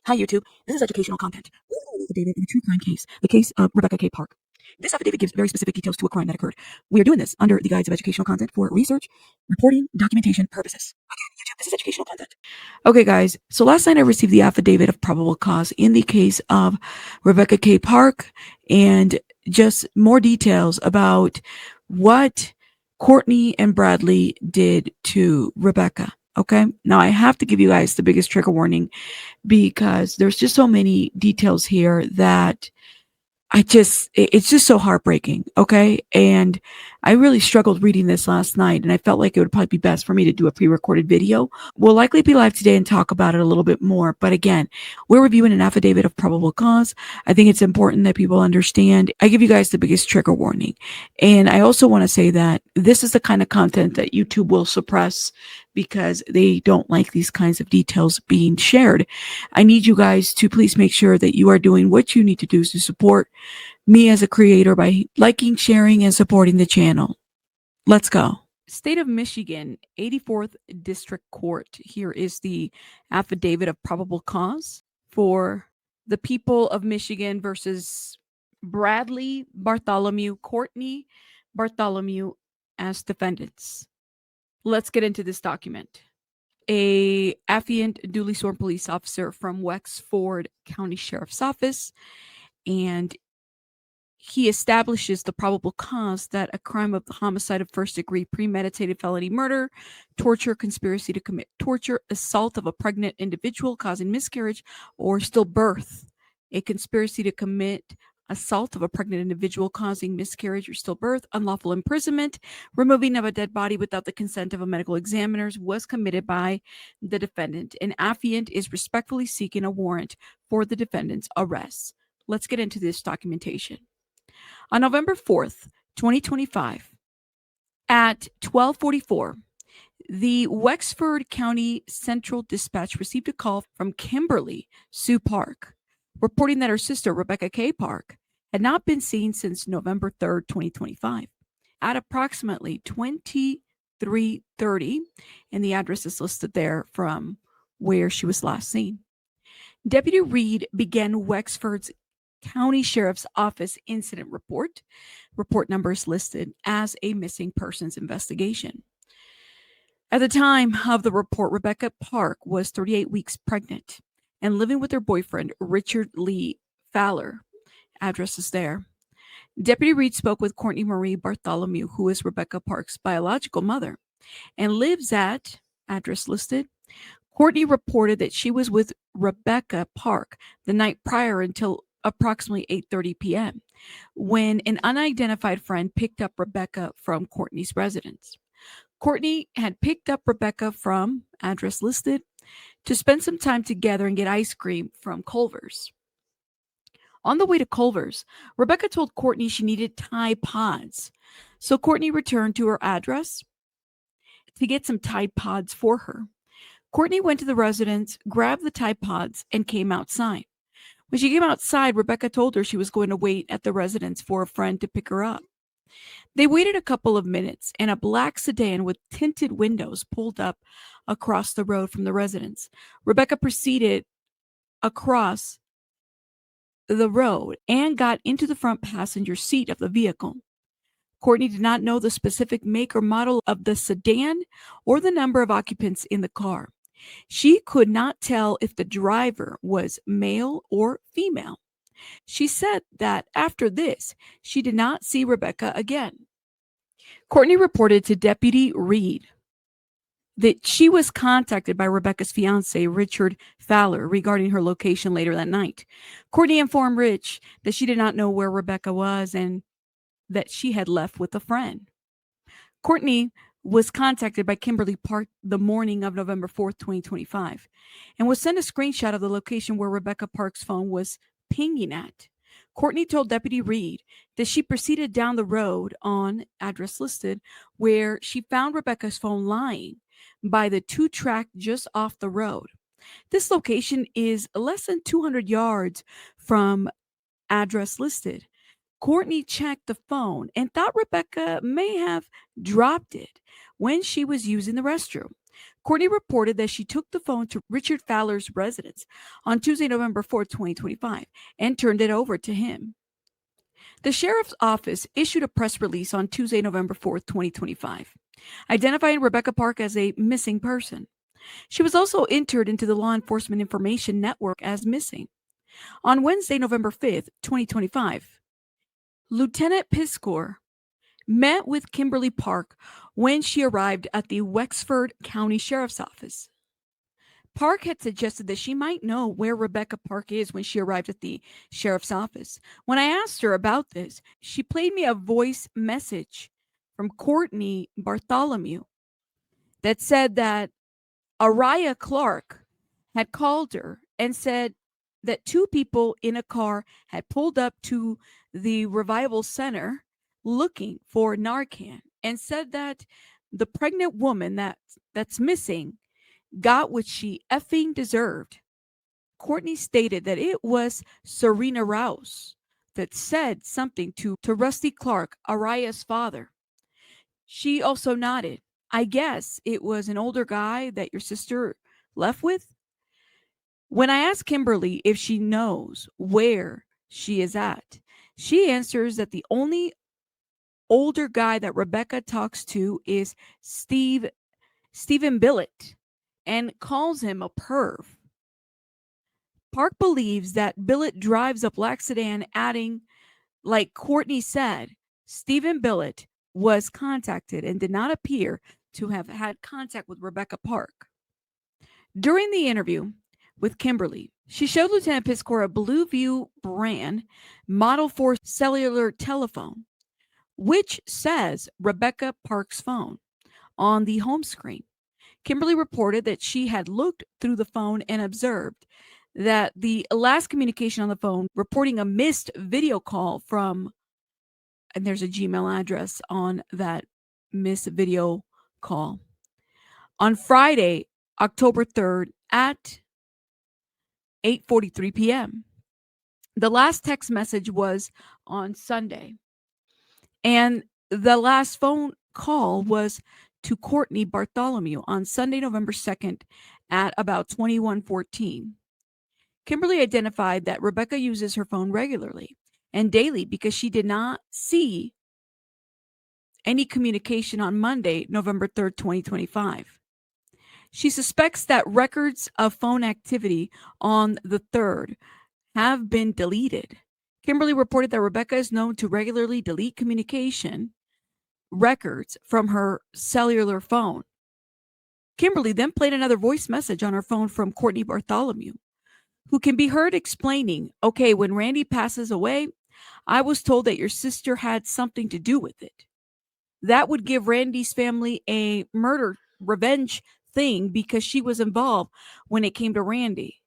Hi, YouTube. This is educational content. This is an affidavit in a true crime case, the case of Rebecca K. Park. This affidavit gives very specific details to a crime that occurred. We are doing this under the guise of educational content for research, reporting, documentation purposes. Again, YouTube, this is educational content. Okay, guys. So last night I received the affidavit of probable cause in the case of Rebecca K. Park and just more details about what Courtney and Bradley did to Rebecca. Okay. Now I have to give you guys the biggest trigger warning because there's just so many details here that it's just so heartbreaking. Okay. And I really struggled reading this last night and I felt like it would probably be best for me to do a pre-recorded video. We'll likely be live today and talk about it a little bit more. But again, we're reviewing an affidavit of probable cause. I think it's important that people understand. I give you guys the biggest trigger warning. And I also want to say that this is the kind of content that YouTube will suppress because they don't like these kinds of details being shared. I need you guys to please make sure that you are doing what you need to do to support me as a creator by liking, sharing, and supporting the channel. Let's go. State of Michigan, 84th District Court. Here is the affidavit of probable cause for the people of Michigan versus Bradley Bartholomew, Courtney Bartholomew as defendants. Let's get into this document. A affiant duly sworn police officer from Wexford County Sheriff's Office, and he establishes the probable cause that a crime of homicide of first degree, premeditated felony murder, torture, conspiracy to commit torture, assault of a pregnant individual causing miscarriage or stillbirth, a conspiracy to commit assault of a pregnant individual causing miscarriage or stillbirth, unlawful imprisonment, removing of a dead body without the consent of a medical examiner was committed by the defendant. An affiant is respectfully seeking a warrant for the defendant's arrest. Let's get into this documentation. On November 4th, 2025, at 12:44, the Wexford County Central Dispatch received a call from Kimberly Sue Park, reporting that her sister, Rebecca K. Park, had not been seen since November 3rd, 2025. At approximately 23:30, and the address is listed there from where she was last seen, Deputy Reed began Wexford's County Sheriff's Office incident report. Report number is listed as a missing persons investigation. At the time of the report, Rebecca Park was 38 weeks pregnant and living with her boyfriend, Richard Lee Fowler. Address is there. Deputy Reed spoke with Courtney Marie Bartholomew, who is Rebecca Park's biological mother and lives at, address listed. Courtney reported that she was with Rebecca Park the night prior until approximately 8:30 p.m. when an unidentified friend picked up Rebecca from Courtney's residence. Courtney had picked up Rebecca from, address listed, to spend some time together and get ice cream from Culver's. On the way to Culver's, Rebecca told Courtney she needed Tide Pods, so Courtney returned to her address to get some Tide Pods for her. Courtney went to the residence, grabbed the Tide Pods, and came outside. When she came outside, Rebecca told her she was going to wait at the residence for a friend to pick her up. They waited a couple of minutes, and a black sedan with tinted windows pulled up across the road from the residence. Rebecca proceeded across the road and got into the front passenger seat of the vehicle. Courtney did not know the specific make or model of the sedan or the number of occupants in the car. She could not tell if the driver was male or female. She said that after this, she did not see Rebecca again. Courtney reported to Deputy Reed that she was contacted by Rebecca's fiance, Richard Fowler, regarding her location later that night. Courtney informed Rich that she did not know where Rebecca was and that she had left with a friend. Courtney was contacted by Kimberly Park the morning of November 4th, 2025, and was sent a screenshot of the location where Rebecca Park's phone was pinging at. Courtney told Deputy Reed that she proceeded down the road on, address listed, where she found Rebecca's phone lying by the 2-track just off the road. This location is less than 200 yards from address listed. Courtney checked the phone and thought Rebecca may have dropped it when she was using the restroom. Courtney reported that she took the phone to Richard Fowler's residence on Tuesday, November 4th, 2025, and turned it over to him. The sheriff's office issued a press release on Tuesday, November 4th, 2025, identifying Rebecca Park as a missing person. She was also entered into the Law Enforcement Information Network as missing. On Wednesday, November 5th, 2025, Lieutenant Piscor met with Kimberly Park when she arrived at the Wexford County Sheriff's Office. Park had suggested that she might know where Rebecca Park is when she arrived at the sheriff's office. When I asked her about this, she played me a voice message from Courtney Bartholomew that said that Araya Clark had called her and said that two people in a car had pulled up to the Revival Center looking for Narcan, and said that the pregnant woman that's missing got what she effing deserved. Courtney stated that it was Serena Rouse that said something to Rusty Clark, Araya's father. She also nodded, I guess it was an older guy that your sister left with. When I asked Kimberly if she knows where she is at, she answers that the only older guy that Rebecca talks to is Stephen Billett, and calls him a perv. Park believes that Billett drives a black sedan, adding, like Courtney said, Stephen Billett was contacted and did not appear to have had contact with Rebecca Park. During the interview with Kimberly, she showed Lieutenant Piscor a Blueview brand Model 4 cellular telephone, which says Rebecca Park's phone on the home screen. Kimberly reported that she had looked through the phone and observed that the last communication on the phone reporting a missed video call from, and there's a Gmail address on that missed video call, on Friday, October 3rd at 8:43 p.m. The last text message was on Sunday, and the last phone call was to Courtney Bartholomew on Sunday, November 2nd at about 21:14. Kimberly identified that Rebecca uses her phone regularly and daily because she did not see any communication on Monday, November 3rd, 2025. She suspects that records of phone activity on the 3rd have been deleted. Kimberly reported that Rebecca is known to regularly delete communication records from her cellular phone. Kimberly then played another voice message on her phone from Courtney Bartholomew, who can be heard explaining, okay, when Randy passes away, I was told that your sister had something to do with it. That would give Randy's family a murder revenge thing because she was involved when it came to Randy.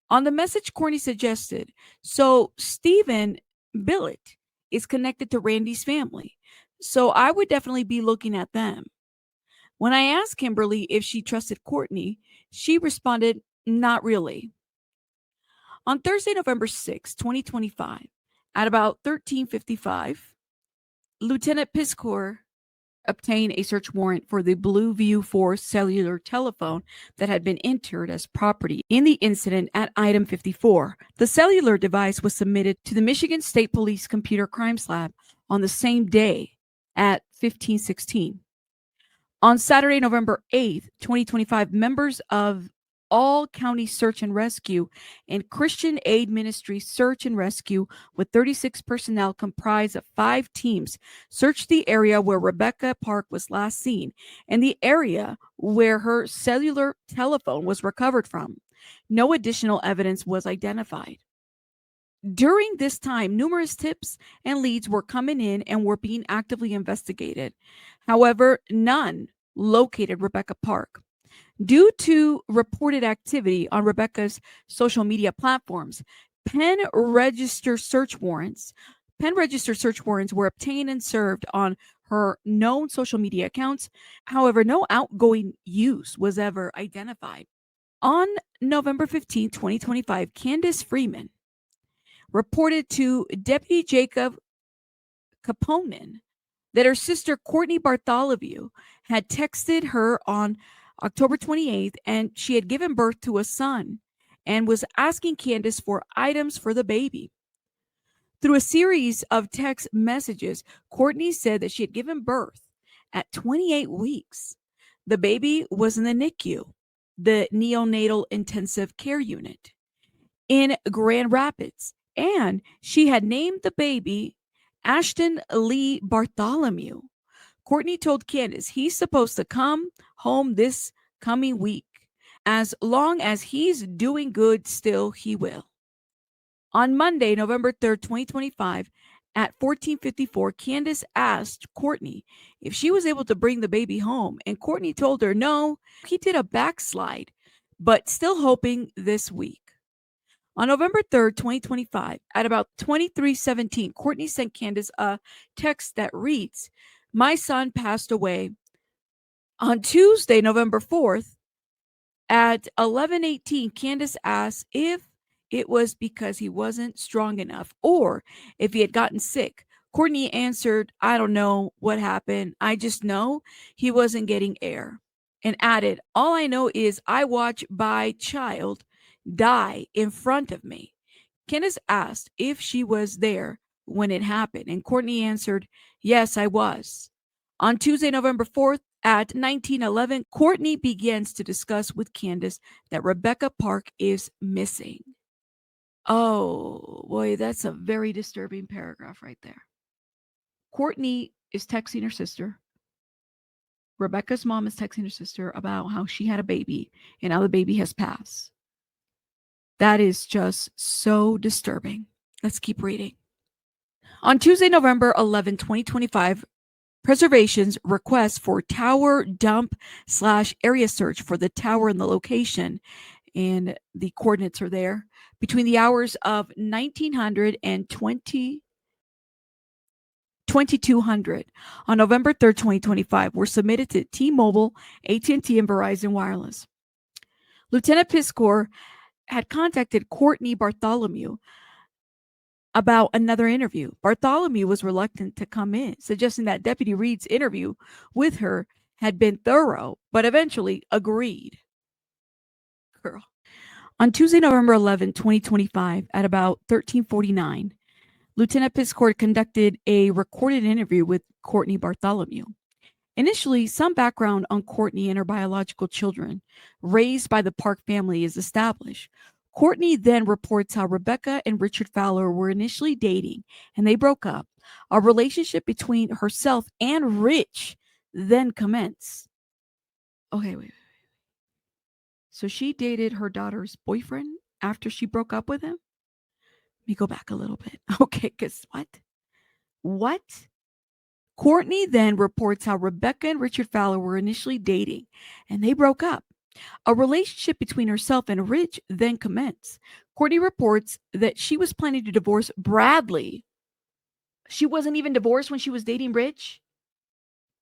On the message, Courtney suggested, so Stephen Billett is connected to Randy's family, so I would definitely be looking at them. When I asked Kimberly if she trusted Courtney, she responded, not really. On Thursday, November 6, 2025, at about 13:55, Lieutenant Piscor obtained a search warrant for the Blueview 4 cellular telephone that had been entered as property in the incident at item 54. The cellular device was submitted to the Michigan State Police Computer Crimes Lab on the same day at 15:16. On Saturday, November 8th, 2025, members of All County Search and Rescue and Christian Aid Ministry Search and Rescue with 36 personnel comprised of 5 teams searched the area where Rebecca Park was last seen and the area where her cellular telephone was recovered from. No additional evidence was identified. During this time, numerous tips and leads were coming in and were being actively investigated. However, none located Rebecca Park. Due to reported activity on Rebecca's social media platforms, pen register search warrants were obtained and served on her known social media accounts. However, no outgoing use was ever identified. On November 15, 2025, Candace Freeman reported to Deputy Jacob Caponen that her sister Courtney Bartholomew had texted her on October 28th, and she had given birth to a son and was asking Candace for items for the baby. Through a series of text messages, Courtney said that she had given birth at 28 weeks. The baby was in the NICU, the neonatal intensive care unit, in Grand Rapids, and she had named the baby Ashton Lee Bartholomew. Courtney told Candace he's supposed to come home this coming week. As long as he's doing good, still he will. On Monday, November 3rd, 2025, at 14:54, Candace asked Courtney if she was able to bring the baby home, and Courtney told her no, he did a backslide, but still hoping this week. On November 3rd, 2025, at about 23:17, Courtney sent Candace a text that reads, "My son passed away." On Tuesday, November 4th, at 11:18, Candace asked if it was because he wasn't strong enough or if he had gotten sick. Courtney answered, "I don't know what happened. I just know he wasn't getting air," and added, "All I know is I watched my child die in front of me." Candace asked if she was there when it happened, and Courtney answered, "Yes, I was." On Tuesday, November 4th, at 19:11, Courtney begins to discuss with Candace that Rebecca Park is missing. Oh, boy, that's a very disturbing paragraph right there. Courtney is texting her sister. Rebecca's mom is texting her sister about how she had a baby and how the baby has passed. That is just so disturbing. Let's keep reading. On Tuesday, November 11, 2025, Preservation's request for tower dump / area search for the tower and the location, and the coordinates are there, between the hours of 1900 and 2200 on November 3rd, 2025, were submitted to T-Mobile, AT&T, and Verizon Wireless. Lieutenant Piscor had contacted Courtney Bartholomew about another interview. Bartholomew was reluctant to come in, suggesting that Deputy Reed's interview with her had been thorough, but eventually agreed. Girl. On Tuesday, November 11, 2025, at about 13:49, Lieutenant Piscor conducted a recorded interview with Courtney Bartholomew. Initially, some background on Courtney and her biological children, raised by the Park family, is established. Courtney then reports how Rebecca and Richard Fowler were initially dating and they broke up. A relationship between herself and Rich then commenced. Okay, wait. So she dated her daughter's boyfriend after she broke up with him? Let me go back a little bit. Okay, because what? What? Courtney then reports how Rebecca and Richard Fowler were initially dating and they broke up. A relationship between herself and Rich then commenced. Courtney reports that she was planning to divorce Bradley. She wasn't even divorced when she was dating Rich.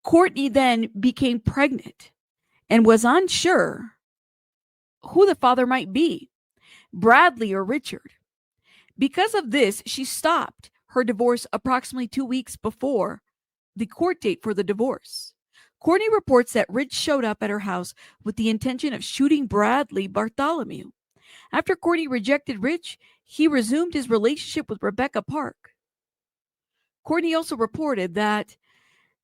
Courtney then became pregnant and was unsure who the father might be, Bradley or Richard. Because of this, she stopped her divorce approximately 2 weeks before the court date for the divorce. Courtney reports that Rich showed up at her house with the intention of shooting Bradley Bartholomew. After Courtney rejected Rich, he resumed his relationship with Rebecca Park. Courtney also reported that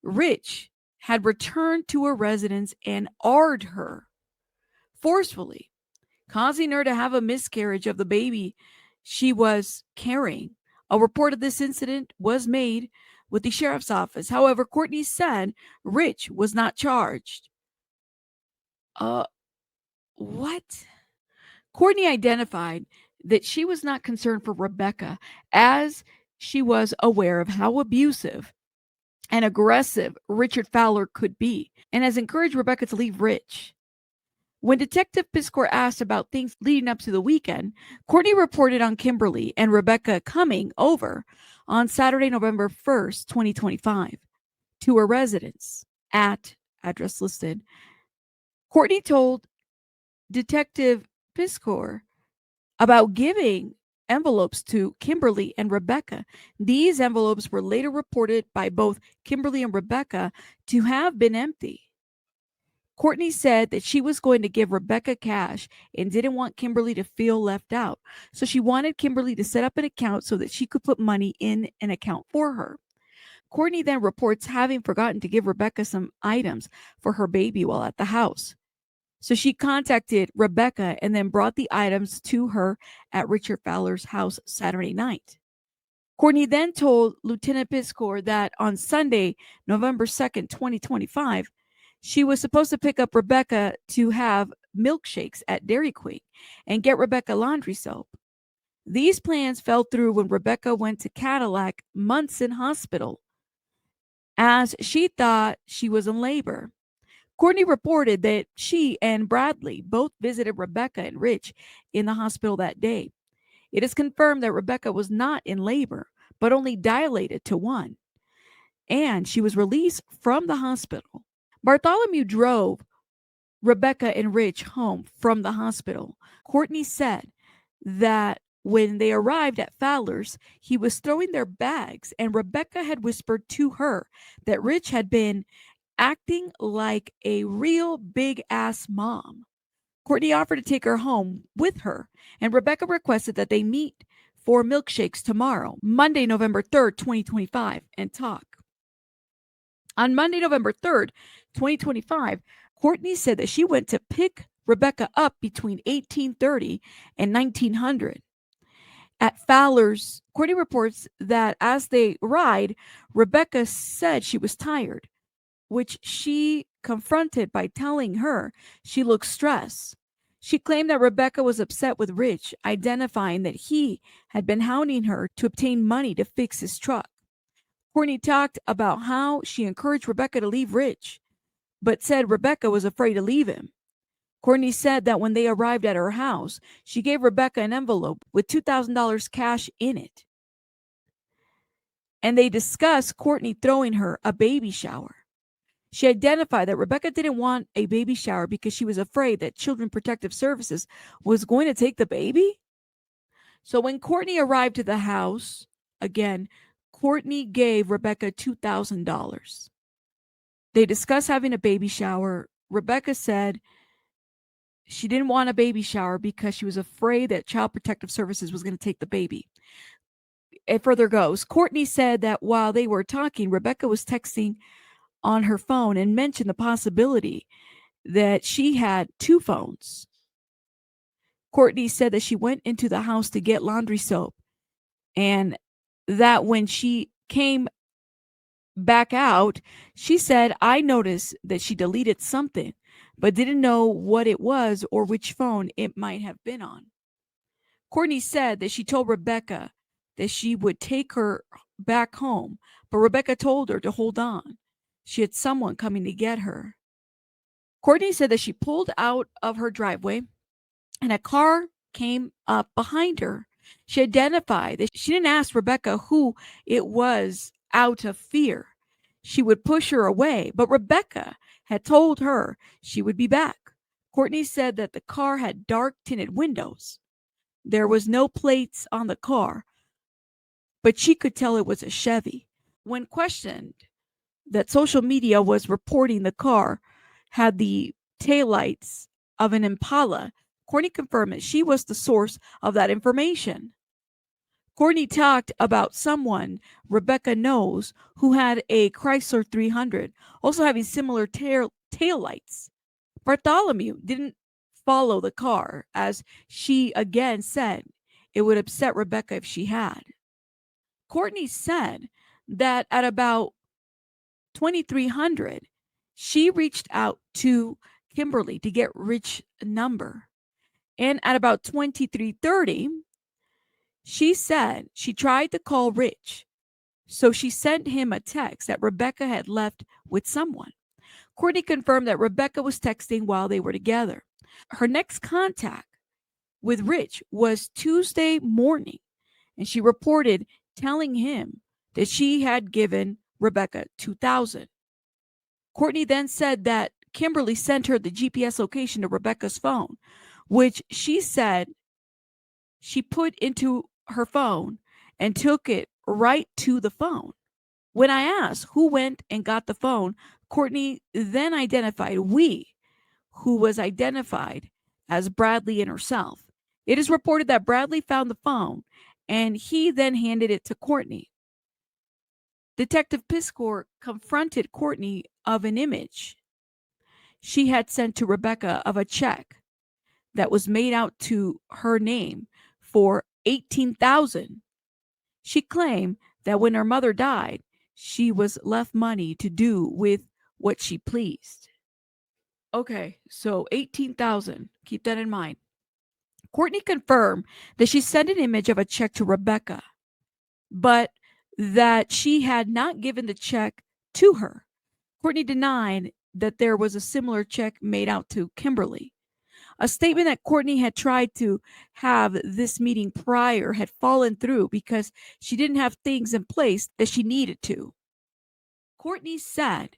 Rich had returned to her residence and AR'd her forcefully, causing her to have a miscarriage of the baby she was carrying. A report of this incident was made with the sheriff's office. However, Courtney said Rich was not charged. What? Courtney identified that she was not concerned for Rebecca, as she was aware of how abusive and aggressive Richard Fowler could be, and has encouraged Rebecca to leave Rich. When Detective Piscor asked about things leading up to the weekend, Courtney reported on Kimberly and Rebecca coming over on Saturday, November 1st, 2025, to her residence at address listed. Courtney told Detective Piscor about giving envelopes to Kimberly and Rebecca. These envelopes were later reported by both Kimberly and Rebecca to have been empty. Courtney said that she was going to give Rebecca cash and didn't want Kimberly to feel left out. So she wanted Kimberly to set up an account so that she could put money in an account for her. Courtney then reports having forgotten to give Rebecca some items for her baby while at the house. So she contacted Rebecca and then brought the items to her at Richard Fowler's house Saturday night. Courtney then told Lieutenant Piscor that on Sunday, November 2nd, 2025, she was supposed to pick up Rebecca to have milkshakes at Dairy Queen and get Rebecca laundry soap. These plans fell through when Rebecca went to Cadillac months in hospital as she thought she was in labor. Courtney reported that she and Bradley both visited Rebecca and Rich in the hospital that day. It is confirmed that Rebecca was not in labor, but only dilated to 1, and she was released from the hospital. Bartholomew drove Rebecca and Rich home from the hospital. Courtney said that when they arrived at Fowler's, he was throwing their bags, and Rebecca had whispered to her that Rich had been acting like a real big ass mom. Courtney offered to take her home with her, and Rebecca requested that they meet for milkshakes tomorrow, Monday, November 3rd, 2025, and talk. On Monday, November 3rd, 2025, Courtney said that she went to pick Rebecca up between 1830 and 1900. At Fowler's, Courtney reports that as they ride, Rebecca said she was tired, which she confronted by telling her she looked stressed. She claimed that Rebecca was upset with Rich, identifying that he had been hounding her to obtain money to fix his truck. Courtney talked about how she encouraged Rebecca to leave Rich, but said Rebecca was afraid to leave him. Courtney said that when they arrived at her house, she gave Rebecca an envelope with $2,000 cash in it. And they discussed Courtney throwing her a baby shower. She identified that Rebecca didn't want a baby shower because she was afraid that Children Protective Services was going to take the baby. So when Courtney arrived to the house, again, Courtney gave Rebecca $2,000. They discussed having a baby shower. Rebecca said she didn't want a baby shower because she was afraid that Child Protective Services was going to take the baby. It further goes. Courtney said that while they were talking, Rebecca was texting on her phone and mentioned the possibility that she had 2 phones. Courtney said that she went into the house to get laundry soap and that when she came back out, she said, I noticed that she deleted something, but didn't know what it was or which phone it might have been on. Courtney said that she told Rebecca that she would take her back home, but Rebecca told her to hold on. She had someone coming to get her. Courtney said that she pulled out of her driveway and a car came up behind her. She identified that she didn't ask Rebecca who it was out of fear. She would push her away, but Rebecca had told her she would be back. Courtney said that the car had dark tinted windows. There was no plates on the car, but she could tell it was a Chevy. When questioned, that social media was reporting the car had the taillights of an Impala, Courtney confirmed that she was the source of that information. Courtney talked about someone Rebecca knows who had a Chrysler 300, also having similar taillights. Bartholomew didn't follow the car, as she again said it would upset Rebecca if she had. Courtney said that at about 2300, she reached out to Kimberly to get Rich's number. And at about 2330, she said she tried to call Rich. So she sent him a text that Rebecca had left with someone. Courtney confirmed that Rebecca was texting while they were together. Her next contact with Rich was Tuesday morning, and she reported telling him that she had given Rebecca $2,000. Courtney then said that Kimberly sent her the GPS location to Rebecca's phone, which she said she put into her phone and took it right to the phone. When I asked who went and got the phone, Courtney then identified we who was identified as Bradley and herself. It is reported that Bradley found the phone and he then handed it to Courtney. Detective Piscor confronted Courtney of an image she had sent to Rebecca of a check that was made out to her name for $18,000. She claimed that when her mother died, she was left money to do with what she pleased. Okay, so 18,000. Keep that in mind. Courtney confirmed that she sent an image of a check to Rebecca, but that she had not given the check to her. Courtney denied that there was a similar check made out to Kimberly. A statement that Courtney had tried to have this meeting prior had fallen through because she didn't have things in place that she needed to. Courtney said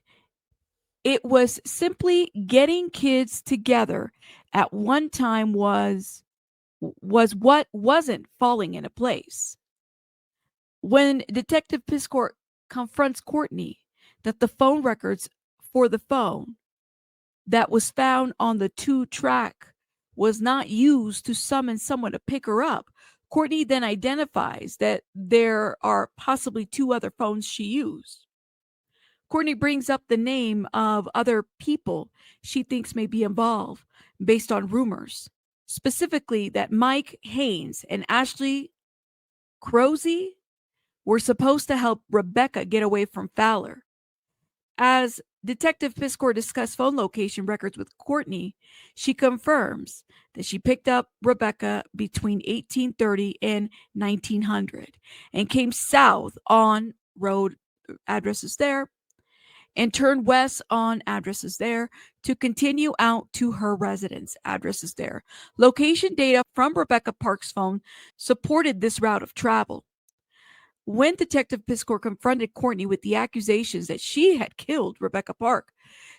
it was simply getting kids together at one time was what wasn't falling into place. When Detective Piscor confronts Courtney that the phone records for the phone that was found on the 2-track was not used to summon someone to pick her up, Courtney then identifies that there are possibly 2 other phones she used. Courtney brings up the name of other people she thinks may be involved based on rumors, specifically that Mike Haynes and Ashley Crozy were supposed to help Rebecca get away from Fowler. As Detective Piscor discussed phone location records with Courtney, she confirms that she picked up Rebecca between 1830 and 1900 and came south on road addresses there and turned west on addresses there to continue out to her residence addresses there. Location data from Rebecca Park's phone supported this route of travel. When Detective Piscor confronted Courtney with the accusations that she had killed Rebecca Park,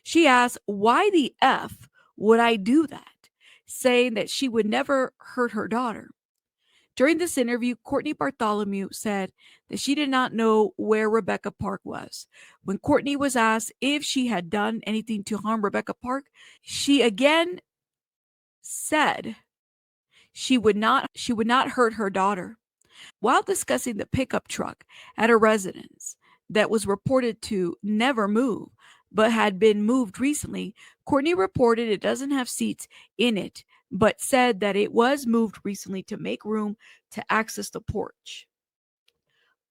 she asked, "Why the F would I do that?" saying that she would never hurt her daughter. During this interview, Courtney Bartholomew said that she did not know where Rebecca Park was. When Courtney was asked if she had done anything to harm Rebecca Park, she again said she would not hurt her daughter. While discussing the pickup truck at a residence that was reported to never move but had been moved recently, Courtney reported it doesn't have seats in it, but said that it was moved recently to make room to access the porch.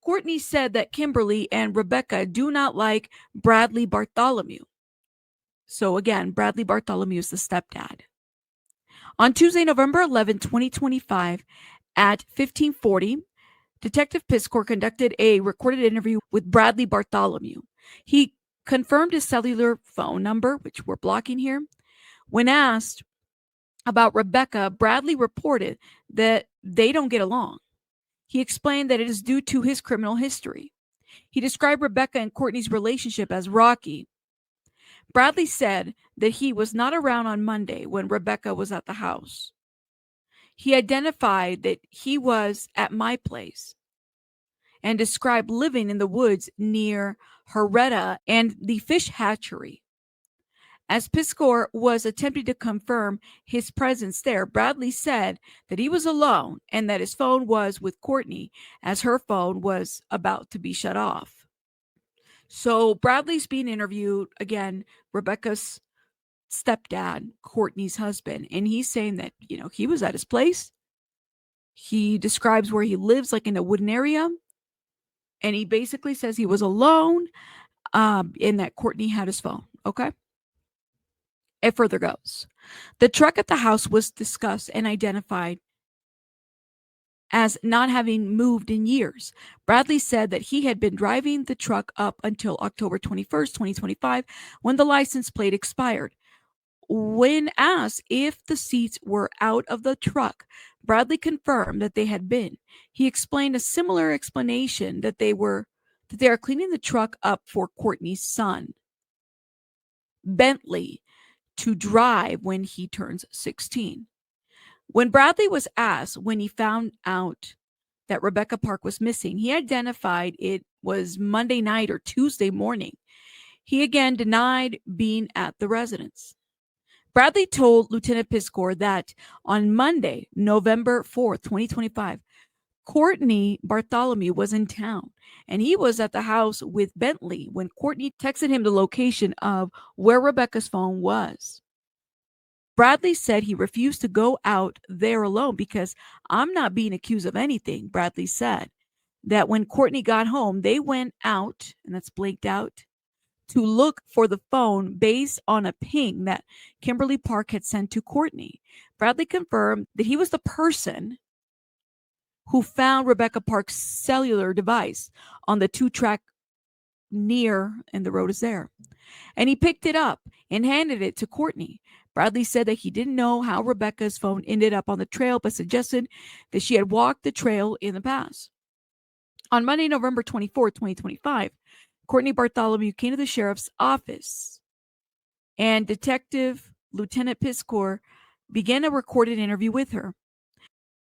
Courtney said that Kimberly and Rebecca do not like Bradley Bartholomew. So again, Bradley Bartholomew is the stepdad. On Tuesday, November 11, 2025, at 1540, Detective Piscor conducted a recorded interview with Bradley Bartholomew. He confirmed his cellular phone number, which we're blocking here. When asked about Rebecca, Bradley reported that they don't get along. He explained that it is due to his criminal history. He described Rebecca and Courtney's relationship as rocky. Bradley said that he was not around on Monday when Rebecca was at the house. He identified that he was at my place and described living in the woods near Heretta and the fish hatchery. As Piscor was attempting to confirm his presence there, Bradley said that he was alone and that his phone was with Courtney as her phone was about to be shut off. So Bradley's being interviewed, again, Rebecca's stepdad, Courtney's husband, and he's saying that, he was at his place. He describes where he lives, like in a wooden area. And he basically says he was alone and that Courtney had his phone. Okay. It further goes. The truck at the house was discussed and identified as not having moved in years. Bradley said that he had been driving the truck up until October 21st, 2025, when the license plate expired. When asked if the seats were out of the truck, Bradley confirmed that they had been. He explained a similar explanation that they are cleaning the truck up for Courtney's son, Bentley, to drive when he turns 16. When Bradley was asked when he found out that Rebecca Park was missing, he identified it was Monday night or Tuesday morning. He again denied being at the residence. Bradley told Lieutenant Piskor that on Monday, November 4th, 2025, Courtney Bartholomew was in town and he was at the house with Bentley when Courtney texted him the location of where Rebecca's phone was. Bradley said he refused to go out there alone because I'm not being accused of anything. Bradley said that when Courtney got home, they went out, and that's blanked out, to look for the phone based on a ping that Kimberly Park had sent to Courtney. Bradley confirmed that he was the person who found Rebecca Park's cellular device on the 2-track near, and the road is there. And he picked it up and handed it to Courtney. Bradley said that he didn't know how Rebecca's phone ended up on the trail, but suggested that she had walked the trail in the past. On Monday, November 24th, 2025, Courtney Bartholomew came to the sheriff's office, and Detective Lieutenant Piskor began a recorded interview with her.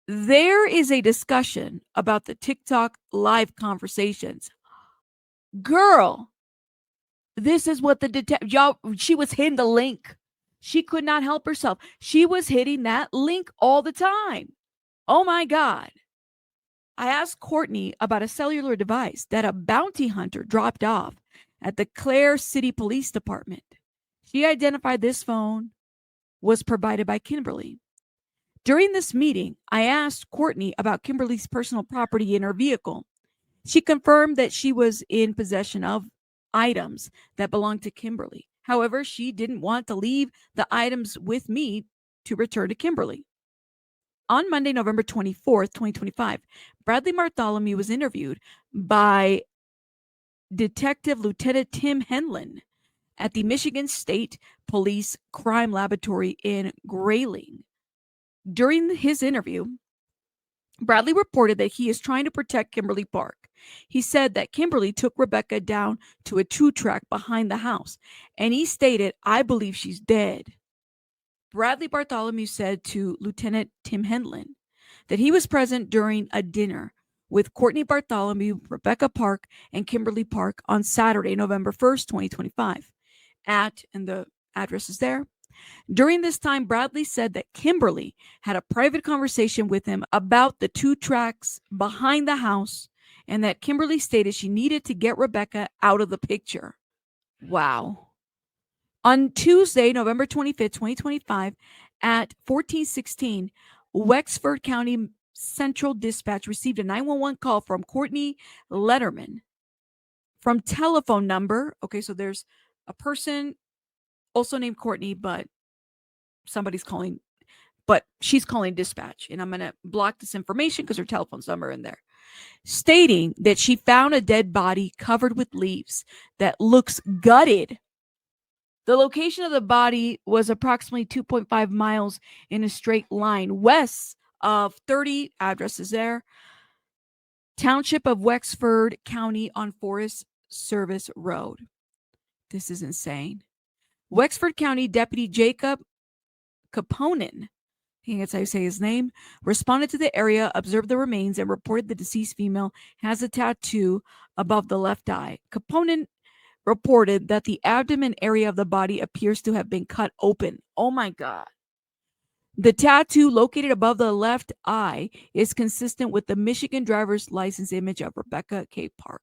There is a discussion about the TikTok live conversations. Girl, this is what the detective, y'all, she was hitting the link. She could not help herself. She was hitting that link all the time. Oh my God. I asked Courtney about a cellular device that a bounty hunter dropped off at the Clare City Police Department. She identified this phone was provided by Kimberly. During this meeting, I asked Courtney about Kimberly's personal property in her vehicle. She confirmed that she was in possession of items that belonged to Kimberly. However, she didn't want to leave the items with me to return to Kimberly. On Monday, November 24th, 2025, Bradley Bartholomew was interviewed by Detective Lieutenant Tim Henlon at the Michigan State Police Crime Laboratory in Grayling. During his interview, Bradley reported that he is trying to protect Kimberly Park. He said that Kimberly took Rebecca down to a 2-track behind the house, and he stated, "I believe she's dead." Bradley Bartholomew said to Lieutenant Tim Henlon that he was present during a dinner with Courtney Bartholomew, Rebecca Park, and Kimberly Park on Saturday, November 1st, 2025, and the address is there. During this time, Bradley said that Kimberly had a private conversation with him about the 2 tracks behind the house and that Kimberly stated she needed to get Rebecca out of the picture. Wow. On Tuesday, November 25th, 2025, at 1416, Wexford County Central Dispatch received a 911 call from Courtney Letterman from telephone number. Okay, so there's a person also named Courtney, but somebody's calling, but she's calling dispatch. And I'm going to block this information because her telephone's number in there, stating that she found a dead body covered with leaves that looks gutted. The location of the body was approximately 2.5 miles in a straight line west of 30 addresses there, Township of Wexford County on Forest Service Road. This is insane. Wexford County Deputy Jacob Caponin, I think that's how you say his name, responded to the area, observed the remains, and reported the deceased female has a tattoo above the left eye. Caponin reported that the abdomen area of the body appears to have been cut open. Oh my God. The tattoo located above the left eye is consistent with the Michigan driver's license image of Rebecca K. Park.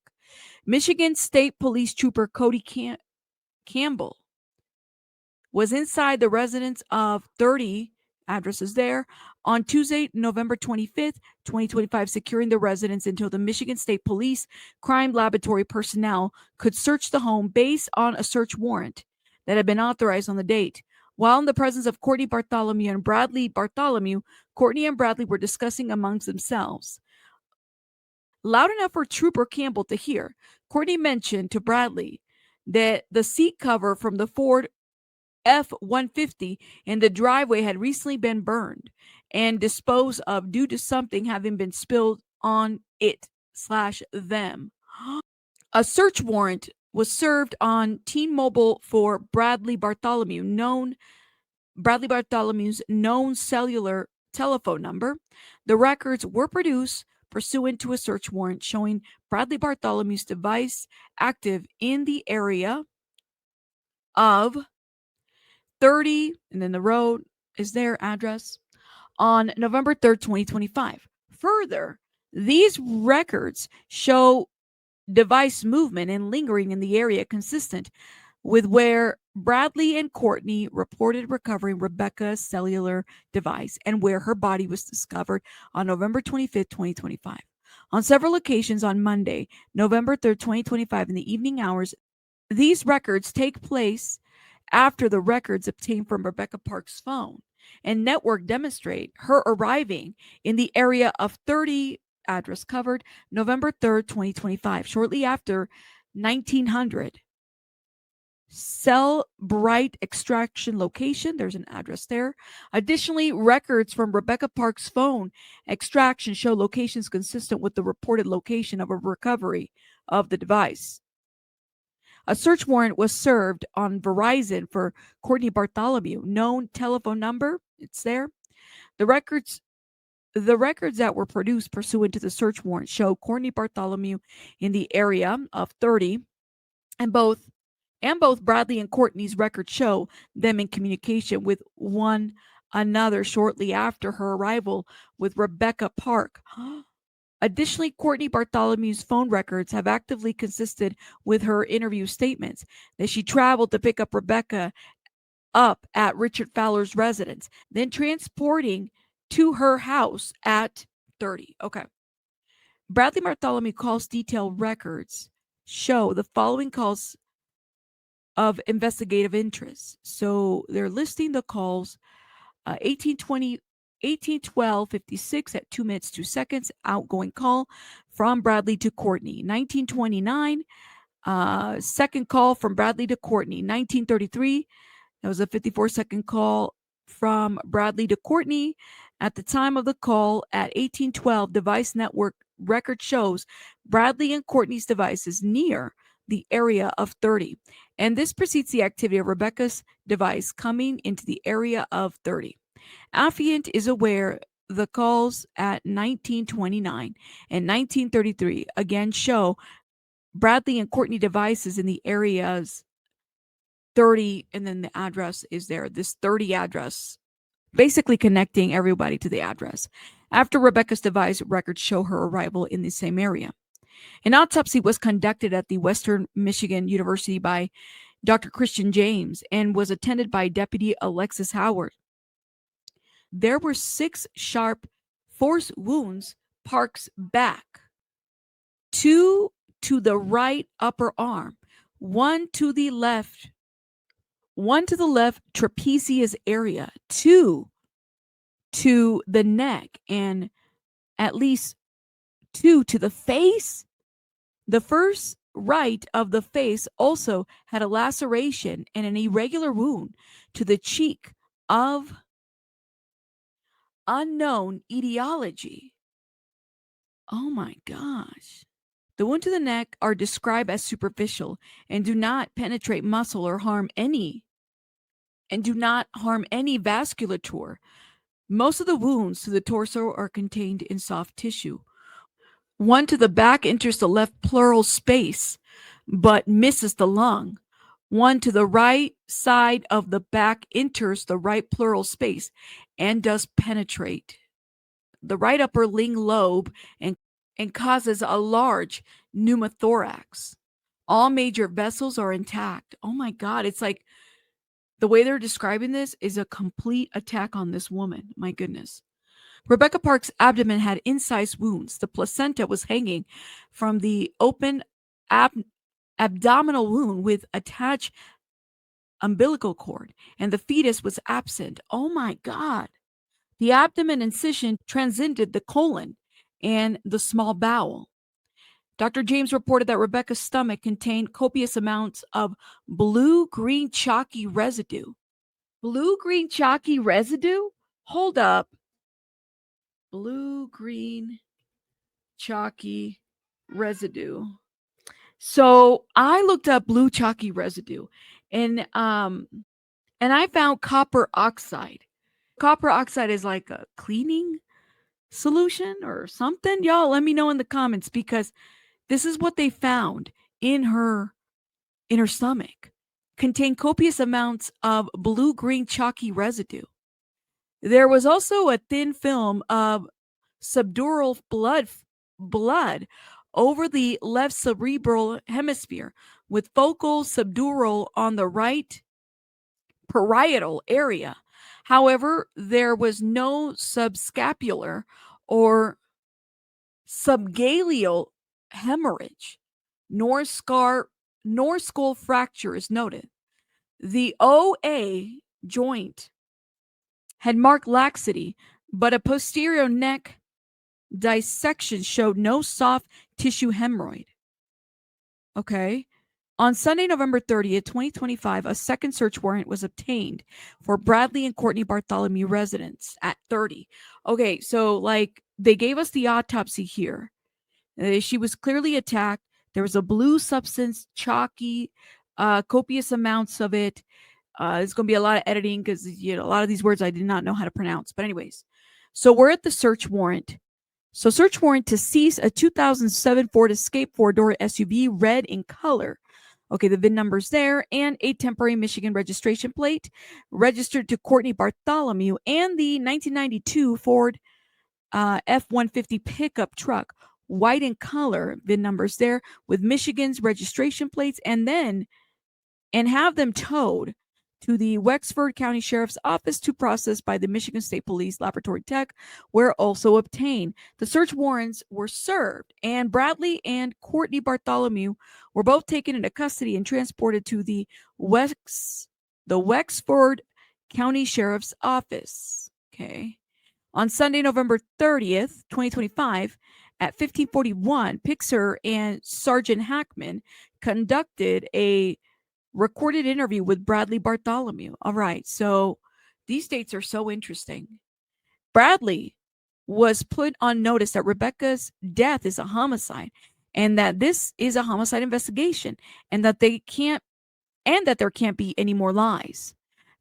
Michigan State Police Trooper Cody Campbell was inside the residence of 30 addresses there on Tuesday, November 25th, 2025, securing the residence until the Michigan State Police Crime Laboratory personnel could search the home based on a search warrant that had been authorized on the date. While in the presence of Courtney Bartholomew and Bradley Bartholomew, Courtney and Bradley were discussing amongst themselves. Loud enough for Trooper Campbell to hear, Courtney mentioned to Bradley that the seat cover from the Ford F-150 in the driveway had recently been burned and disposed of due to something having been spilled on it/them. A search warrant was served on T-Mobile for Bradley Bartholomew's known cellular telephone number. The records were produced pursuant to a search warrant showing Bradley Bartholomew's device active in the area of 30, and then the road is their address, on November 3rd, 2025. Further, these records show device movement and lingering in the area consistent with where Bradley and Courtney reported recovering Rebecca's cellular device and where her body was discovered on November 25th, 2025. On several occasions on Monday, November 3rd, 2025, in the evening hours, these records take place after the records obtained from Rebecca Park's phone and network demonstrate her arriving in the area of 30 address covered November 3rd, 2025, shortly after 1900. Cell Bright extraction location. There's an address there. Additionally, records from Rebecca Park's phone extraction show locations consistent with the reported location of a recovery of the device. A search warrant was served on Verizon for Courtney Bartholomew. Known telephone number. It's there. The records that were produced pursuant to the search warrant show Courtney Bartholomew in the area of 30, and both Bradley and Courtney's records show them in communication with one another shortly after her arrival with Rebecca Park. Additionally, Courtney Bartholomew's phone records have actively consisted with her interview statements that she traveled to pick up Rebecca up at Richard Fowler's residence, then transporting to her house at 30. Okay. Bradley Bartholomew calls detail records show the following calls of investigative interest. So they're listing the calls 1820, 1812-56 at 2 minutes 2 seconds, outgoing call from Bradley to Courtney. 1929, second call from Bradley to Courtney. 1933, that was a 54-second call from Bradley to Courtney. At the time of the call at 1812, device network record shows Bradley and Courtney's devices near the area of 30. And this precedes the activity of Rebecca's device coming into the area of 30. Affiant is aware the calls at 1929 and 1933 again show Bradley and Courtney devices in the areas 30, and then the address is there. This 30 address, basically connecting everybody to the address. After Rebecca's device, records show her arrival in the same area. An autopsy was conducted at the Western Michigan University by Dr. Christian James and was attended by Deputy Alexis Howard. There were 6 sharp force wounds Park's back, 2 to the right upper arm, 1 to the left trapezius area, 2 to the neck, and at least 2 to the face. The first right of the face also had a laceration and an irregular wound to the cheek of unknown etiology. Oh my gosh. The wound to the neck are described as superficial and do not penetrate muscle or harm any vasculature. Most of the wounds to the torso are contained in soft tissue. 1 to the back enters the left pleural space, but misses the lung. 1 to the right side of the back enters the right pleural space and does penetrate the right upper ling lobe and causes a large pneumothorax. All major vessels are intact. Oh my God. It's like the way they're describing this is a complete attack on this woman. My goodness. Rebecca Park's abdomen had incised wounds. The placenta was hanging from the open abdominal wound with attached umbilical cord, and the fetus was absent. Oh my God. The abdomen incision transcended the colon and the small bowel. Dr. James reported that Rebecca's stomach contained copious amounts of blue-green chalky residue. Blue-green chalky residue? Hold up. Blue-green chalky residue. So I looked up blue chalky residue, and I found copper oxide. Copper oxide is like a cleaning solution or something. Y'all, let me know in the comments, because this is what they found in her stomach. contained copious amounts of blue-green chalky residue. There was also a thin film of subdural blood over the left cerebral hemisphere, with focal subdural on the right parietal area. However, there was no subscapular or subgaleal hemorrhage, nor skull fracture is noted. The OA joint had marked laxity, but a posterior neck dissection showed no soft tissue hemorrhoid. Okay. On Sunday, November 30th, 2025, a second search warrant was obtained for Bradley and Courtney Bartholomew residence at 30. Okay, so like they gave us the autopsy here. She was clearly attacked. There was a blue substance, chalky, copious amounts of it. There's going to be a lot of editing because a lot of these words I did not know how to pronounce. But anyways, so we're at the search warrant. So search warrant to seize a 2007 Ford Escape four-door SUV, red in color. Okay, the VIN number's there, and a temporary Michigan registration plate registered to Courtney Bartholomew, and the 1992 Ford F-150 pickup truck, white in color, VIN numbers there, with Michigan's registration plates, and have them towed to the Wexford County Sheriff's Office to process by the Michigan State Police Laboratory Tech, where also obtained. The search warrants were served, and Bradley and Courtney Bartholomew were both taken into custody and transported to the Wexford County Sheriff's Office. Okay. On Sunday, November 30th, 2025, at 1541, Pixar and Sergeant Hackman conducted a recorded interview with Bradley Bartholomew. All right, so these dates are so interesting. Bradley was put on notice that Rebecca's death is a homicide, and that this is a homicide investigation, and that there can't be any more lies.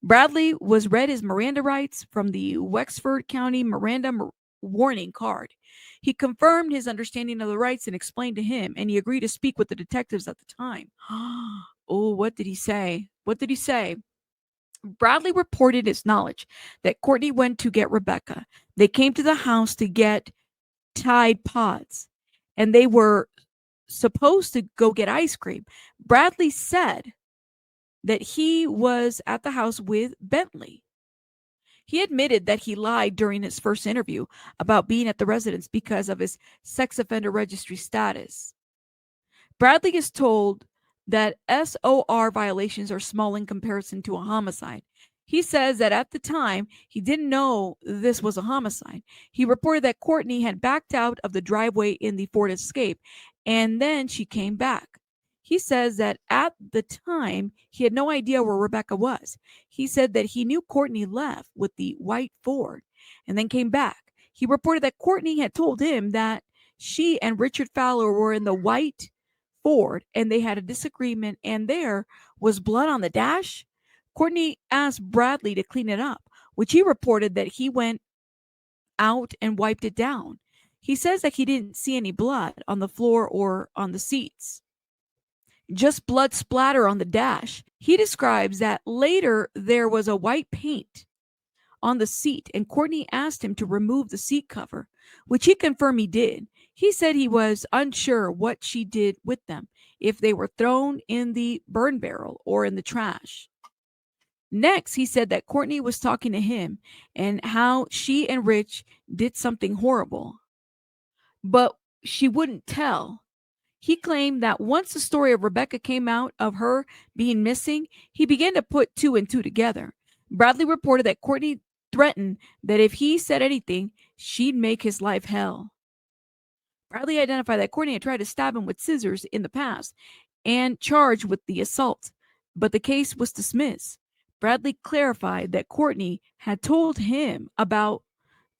Bradley was read his Miranda rights from the Wexford County Miranda warning card. He confirmed his understanding of the rights and explained to him, and he agreed to speak with the detectives at the time. Oh, what did he say? Bradley reported his knowledge that Courtney went to get Rebecca. They came to the house to get Tide Pods, and they were supposed to go get ice cream. Bradley said that he was at the house with Bentley. He admitted that he lied during his first interview about being at the residence because of his sex offender registry status. Bradley is told that SOR violations are small in comparison to a homicide. He says that at the time, he didn't know this was a homicide. He reported that Courtney had backed out of the driveway in the Ford Escape, and then she came back. He says that at the time, he had no idea where Rebecca was. He said that he knew Courtney left with the white Ford and then came back. He reported that Courtney had told him that she and Richard Fowler were in the white Ford and they had a disagreement, and there was blood on the dash. Courtney asked Bradley to clean it up, which he reported that he went out and wiped it down. He says that he didn't see any blood on the floor or on the seats, just blood splatter on the dash. He describes that later there was a white paint on the seat, and Courtney asked him to remove the seat cover, which he confirmed he did. He said he was unsure what she did with them, if they were thrown in the burn barrel or in the trash. Next, he said that Courtney was talking to him and how she and Rich did something horrible, but she wouldn't tell. He claimed that once the story of Rebecca came out of her being missing, he began to put two and two together. Bradley reported that Courtney threatened that if he said anything, she'd make his life hell. Bradley identified that Courtney had tried to stab him with scissors in the past and charged with the assault, but the case was dismissed. Bradley clarified that Courtney had told him about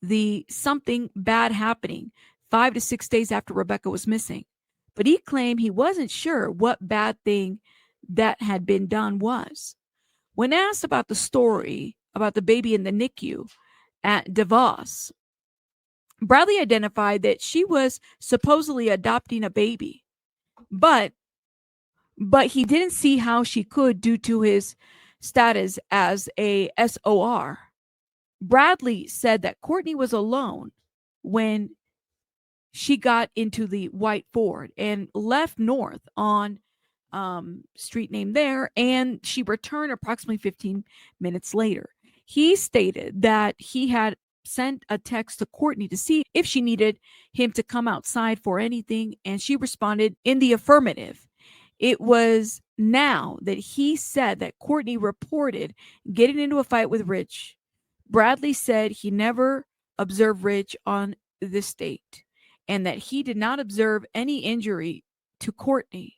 the something bad happening 5 to 6 days after Rebecca was missing, but he claimed he wasn't sure what bad thing that had been done was. When asked about the story about the baby in the NICU at DeVos, Bradley identified that she was supposedly adopting a baby, but but he didn't see how she could due to his status as a SOR. Bradley said that Courtney was alone when she got into the white Ford and left north on street name there, and she returned approximately 15 minutes later. He stated that he had sent a text to Courtney to see if she needed him to come outside for anything, and she responded in the affirmative. It was now that he said that Courtney reported getting into a fight with Rich. Bradley said he never observed Rich on this date and that he did not observe any injury to Courtney.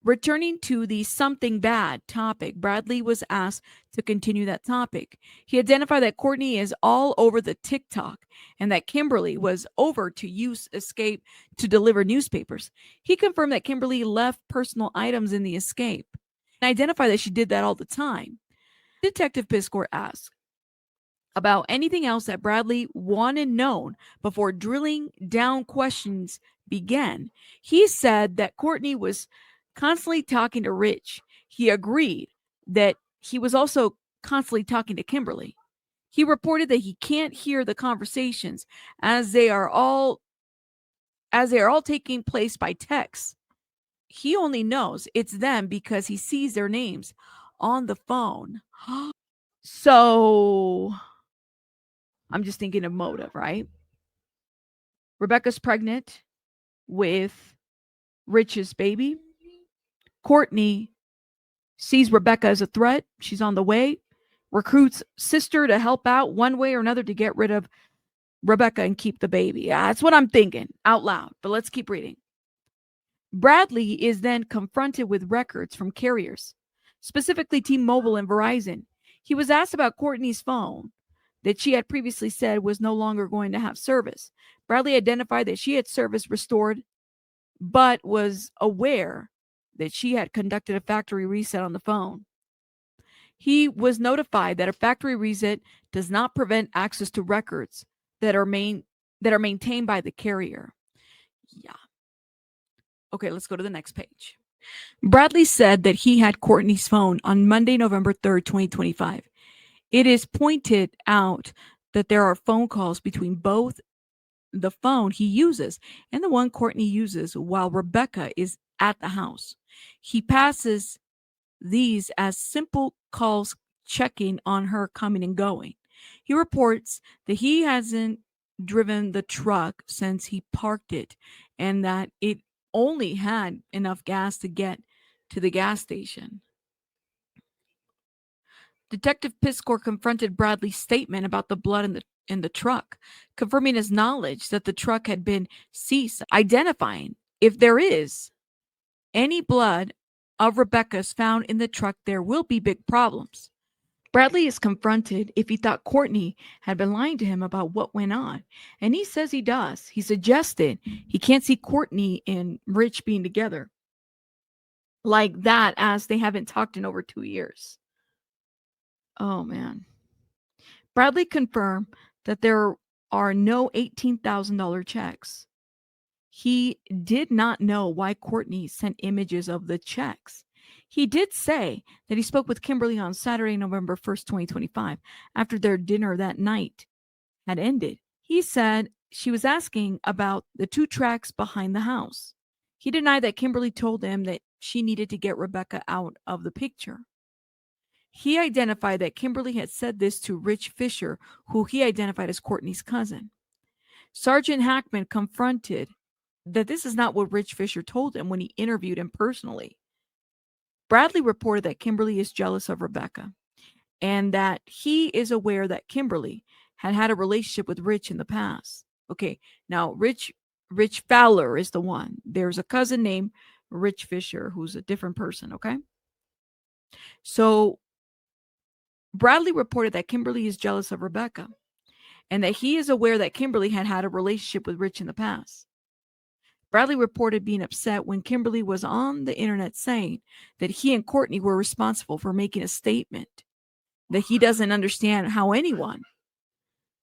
Returning to the something bad topic, Bradley was asked to continue that topic. He identified that Courtney is all over the TikTok and that Kimberly was over to use Escape to deliver newspapers. He confirmed that Kimberly left personal items in the Escape and identified that she did that all the time. Detective Piscor asked about anything else that Bradley wanted known before drilling down questions began. He said that Courtney was constantly talking to Rich. He agreed that he was also constantly talking to Kimberly. He reported that he can't hear the conversations as they are all taking place by text. He only knows it's them because he sees their names on the phone. So I'm just thinking of motive, right? Rebecca's pregnant with Rich's baby. Courtney sees Rebecca as a threat. She's on the way, recruits sister to help out one way or another to get rid of Rebecca and keep the baby. Yeah, that's what I'm thinking out loud, but let's keep reading. Bradley is then confronted with records from carriers, specifically T-Mobile and Verizon. He was asked about Courtney's phone that she had previously said was no longer going to have service. Bradley identified that she had service restored, but was aware that she had conducted a factory reset on the phone. He was notified that a factory reset does not prevent access to records that are maintained by the carrier. Yeah. Okay, let's go to the next page. Bradley said that he had Courtney's phone on Monday, November 3rd, 2025. It is pointed out that there are phone calls between both the phone he uses and the one Courtney uses while Rebecca is at the house. He passes these as simple calls checking on her coming and going. He reports that he hasn't driven the truck since he parked it and that it only had enough gas to get to the gas station. Detective Piscor confronted Bradley's statement about the blood in the truck, confirming his knowledge that the truck had been seized, identifying if there is any blood of Rebecca's found in the truck, there will be big problems. Bradley is confronted if he thought Courtney had been lying to him about what went on, and he says he does. He suggested he can't see Courtney and Rich being together like that as they haven't talked in over 2 years. Oh, man. Bradley confirmed that there are no $18,000 checks. He did not know why Courtney sent images of the checks. He did say that he spoke with Kimberly on Saturday, November 1st, 2025, after their dinner that night had ended. He said she was asking about the 2 tracks behind the house. He denied that Kimberly told him that she needed to get Rebecca out of the picture. He identified that Kimberly had said this to Rich Fisher, who he identified as Courtney's cousin. Sergeant Hackman confronted that this is not what Rich Fisher told him when he interviewed him personally. Bradley reported that Kimberly is jealous of Rebecca and that he is aware that Kimberly had had a relationship with Rich in the past. Okay, now Rich Fowler is the one. There's a cousin named Rich Fisher who's a different person, okay? So Bradley reported that Kimberly is jealous of Rebecca and that he is aware that Kimberly had had a relationship with Rich in the past. Bradley reported being upset when Kimberly was on the internet saying that he and Courtney were responsible for making a statement that he doesn't understand how anyone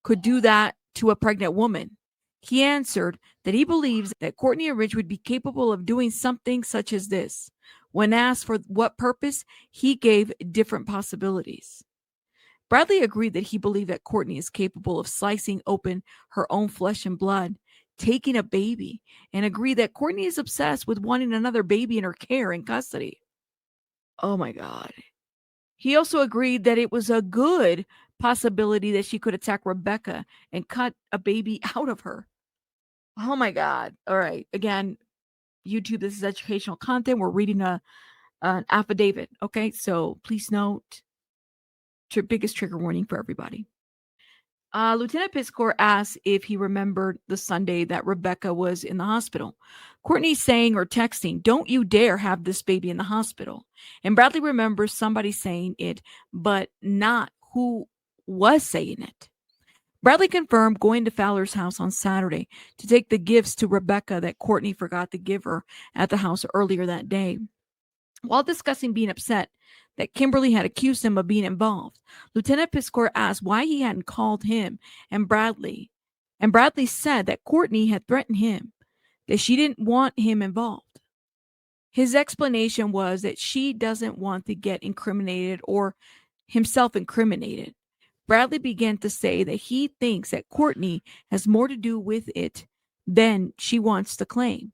could do that to a pregnant woman. He answered that he believes that Courtney and Rich would be capable of doing something such as this When asked for what purpose, he gave different possibilities. Bradley agreed that he believed that Courtney is capable of slicing open her own flesh and blood, taking a baby, and agreed that Courtney is obsessed with wanting another baby in her care and custody. Oh my God. He also agreed that it was a good possibility that she could attack Rebecca and cut a baby out of her. Oh my God. All right. Again, YouTube, this is educational content. We're reading an affidavit. Okay. So please note, biggest trigger warning for everybody. Lieutenant Piscor asked if he remembered the Sunday that Rebecca was in the hospital. Courtney saying or texting, "Don't you dare have this baby in the hospital." And Bradley remembers somebody saying it, but not who was saying it. Bradley confirmed going to Fowler's house on Saturday to take the gifts to Rebecca that Courtney forgot to give her at the house earlier that day. While discussing being upset that Kimberly had accused him of being involved, Lieutenant Piscor asked why he hadn't called him and Bradley. And Bradley said that Courtney had threatened him, that she didn't want him involved. His explanation was that she doesn't want to get incriminated or himself incriminated. Bradley began to say that he thinks that Courtney has more to do with it than she wants to claim.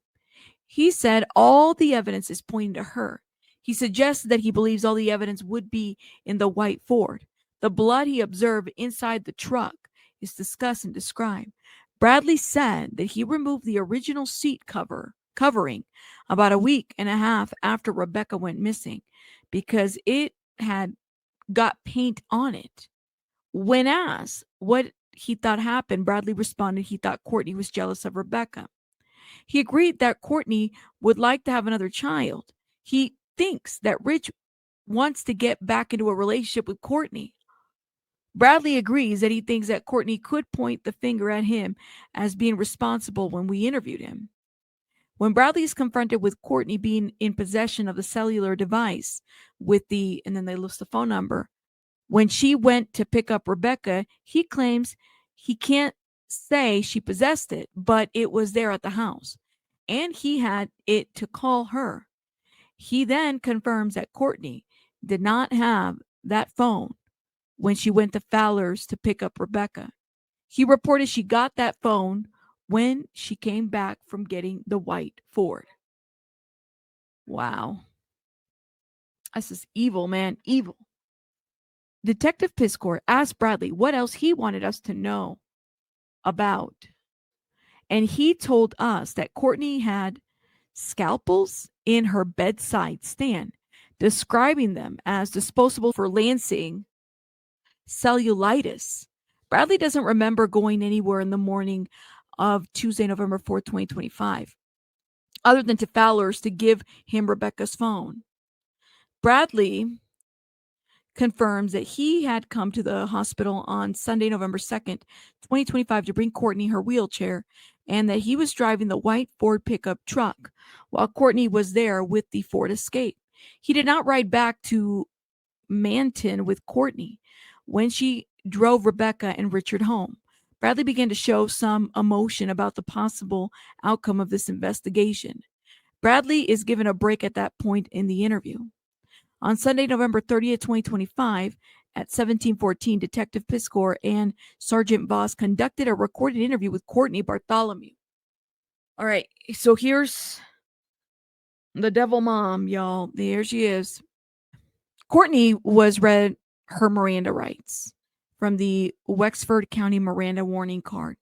He said all the evidence is pointing to her. He suggested that he believes all the evidence would be in the white Ford. The blood he observed inside the truck is discussed and described. Bradley said that he removed the original seat covering about a week and a half after Rebecca went missing because it had got paint on it. When asked what he thought happened, Bradley responded he thought Courtney was jealous of Rebecca. He agreed that Courtney would like to have another child. He thinks that Rich wants to get back into a relationship with Courtney. Bradley agrees that he thinks that Courtney could point the finger at him as being responsible when we interviewed him. When Bradley is confronted with Courtney being in possession of the cellular device and then they list the phone number, when she went to pick up Rebecca, he claims he can't say she possessed it, but it was there at the house, and he had it to call her. He then confirms that Courtney did not have that phone when she went to Fowler's to pick up Rebecca. He reported she got that phone when she came back from getting the white Ford. Wow. This is evil, man. Evil. Detective Piscor asked Bradley what else he wanted us to know about. And he told us that Courtney had scalpels in her bedside stand, describing them as disposable for lancing cellulitis. Bradley doesn't remember going anywhere in the morning of Tuesday, November 4th, 2025, other than to Fowler's to give him Rebecca's phone. Bradley confirms that he had come to the hospital on Sunday, November 2nd, 2025, to bring Courtney her wheelchair, and that he was driving the white Ford pickup truck while Courtney was there with the Ford Escape. He did not ride back to Manton with Courtney when she drove Rebecca and Richard home. Bradley began to show some emotion about the possible outcome of this investigation. Bradley is given a break at that point in the interview. On Sunday, November 30th, 2025, at 1714, Detective Piscor and Sergeant Voss conducted a recorded interview with Courtney Bartholomew. All right, so here's the devil mom, y'all. There she is. Courtney was read her Miranda rights from the Wexford County Miranda warning card.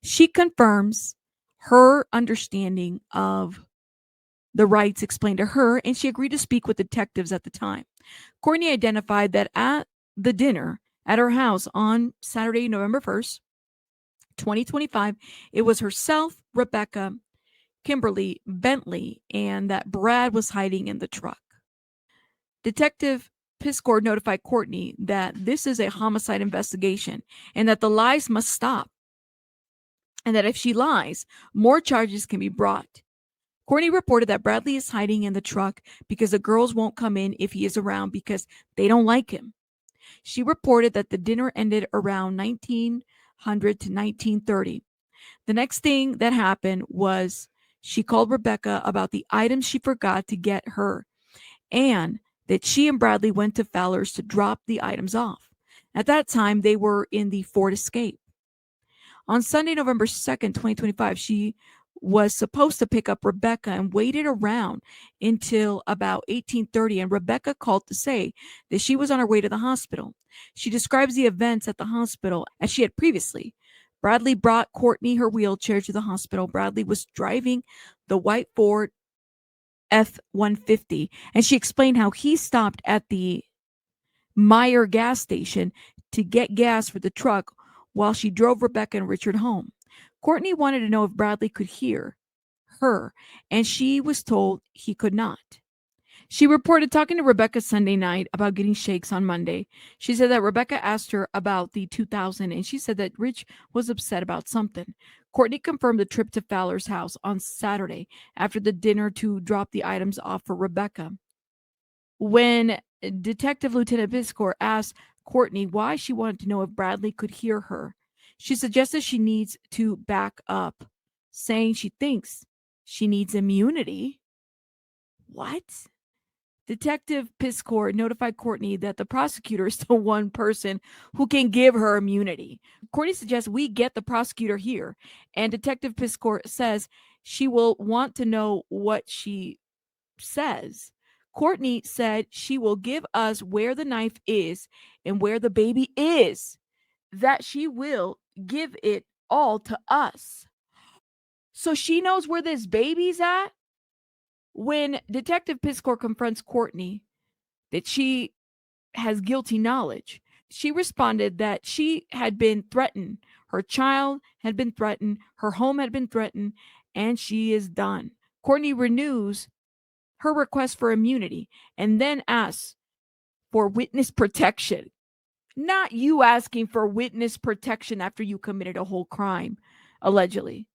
She confirms her understanding of the rights explained to her, and she agreed to speak with detectives at the time. Courtney identified that at the dinner at her house on Saturday, November 1st, 2025, it was herself, Rebecca, Kimberly, Bentley, and that Brad was hiding in the truck. Detective Piscor notified Courtney that this is a homicide investigation and that the lies must stop, and that if she lies, more charges can be brought. Courtney reported that Bradley is hiding in the truck because the girls won't come in if he is around because they don't like him. She reported that the dinner ended around 1900 to 1930. The next thing that happened was she called Rebecca about the items she forgot to get her, and that she and Bradley went to Fowler's to drop the items off. At that time, they were in the Ford Escape. On Sunday, November 2nd, 2025, she was supposed to pick up Rebecca and waited around until about 18:30, and Rebecca called to say that she was on her way to the hospital. She describes the events at the hospital as she had previously. Bradley brought Courtney her wheelchair to the hospital. Bradley was driving the white Ford F-150, and she explained how he stopped at the Meyer gas station to get gas for the truck while she drove Rebecca and Richard home. Courtney wanted to know if Bradley could hear her, and she was told he could not. She reported talking to Rebecca Sunday night about getting shakes on Monday. She said that Rebecca asked her about the 2000, and she said that Rich was upset about something. Courtney confirmed the trip to Fowler's house on Saturday after the dinner to drop the items off for Rebecca. When Detective Lieutenant Biscore asked Courtney why she wanted to know if Bradley could hear her, she suggested she needs to back up, saying she thinks she needs immunity. What? Detective Piscore notified Courtney that the prosecutor is the one person who can give her immunity. Courtney suggests we get the prosecutor here, and Detective Piscore says she will want to know what she says. Courtney said she will give us where the knife is and where the baby is, that she will give it all to us. So she knows where this baby's at? When Detective Piscore confronts Courtney that she has guilty knowledge, she responded that she had been threatened. Her child had been threatened, her home had been threatened, and she is done. Courtney renews her request for immunity and then asks for witness protection. Not you asking for witness protection after you committed a whole crime, allegedly.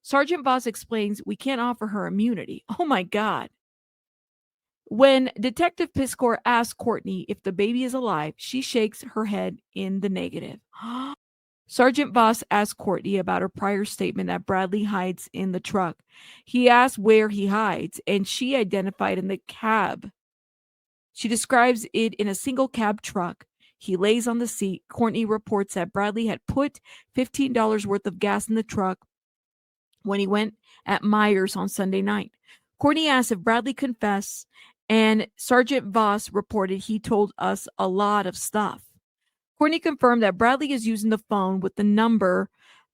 Sergeant Voss explains we can't offer her immunity. Oh my God. When Detective Piscore asks Courtney if the baby is alive, she shakes her head in the negative. Sergeant Voss asks Courtney about her prior statement that Bradley hides in the truck. He asks where he hides, and she identified in the cab. She describes it in a single cab truck. He lays on the seat. Courtney reports that Bradley had put $15 worth of gas in the truck when he went at Myers on Sunday night. Courtney asked if Bradley confessed, and Sergeant Voss reported he told us a lot of stuff. Courtney confirmed that Bradley is using the phone with the number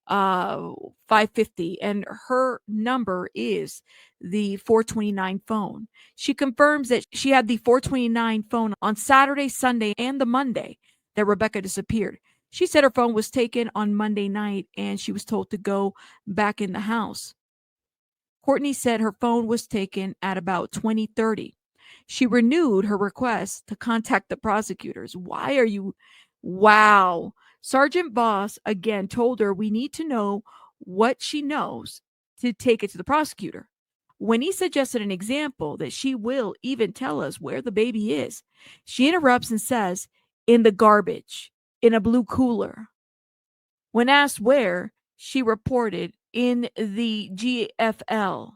550, and her number is the 429 phone. She confirms that she had the 429 phone on Saturday, Sunday, and the Monday that Rebecca disappeared. She said her phone was taken on Monday night and she was told to go back in the house. Courtney said her phone was taken at about 20:30. She renewed her request to contact the prosecutors. Why are you? Wow. Sergeant Voss again told her we need to know what she knows to take it to the prosecutor. When he suggested an example that she will even tell us where the baby is, she interrupts and says, in the garbage, in a blue cooler. When asked where, she reported in the GFL.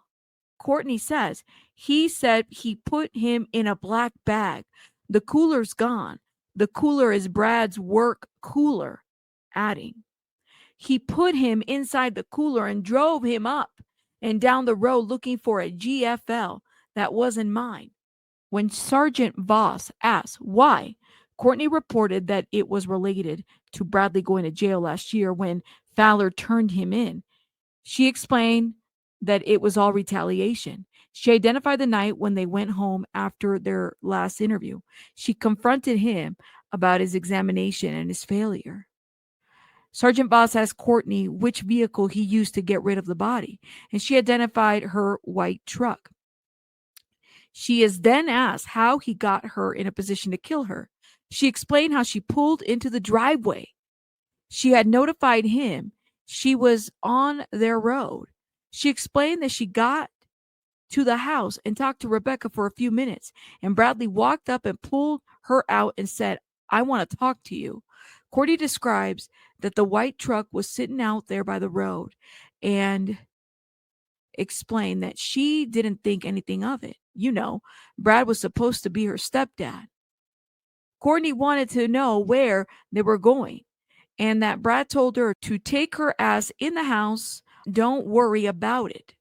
Courtney says he said he put him in a black bag. The cooler's gone. The cooler is Brad's work cooler, adding, he put him inside the cooler and drove him up and down the road looking for a GFL that wasn't mine. When Sergeant Voss asked why, Courtney reported that it was related to Bradley going to jail last year when Fowler turned him in. She explained that it was all retaliation. She identified the night when they went home after their last interview. She confronted him about his examination and his failure. Sergeant Voss asked Courtney which vehicle he used to get rid of the body, and she identified her white truck. She is then asked how he got her in a position to kill her. She explained how she pulled into the driveway. She had notified him she was on their road. She explained that she got to the house and talked to Rebecca for a few minutes, and Bradley walked up and pulled her out and said, I want to talk to you. Courtney describes that the white truck was sitting out there by the road, and explained that she didn't think anything of it. Brad was supposed to be her stepdad. Courtney wanted to know where they were going, and that Brad told her to take her ass in the house. Don't worry about it.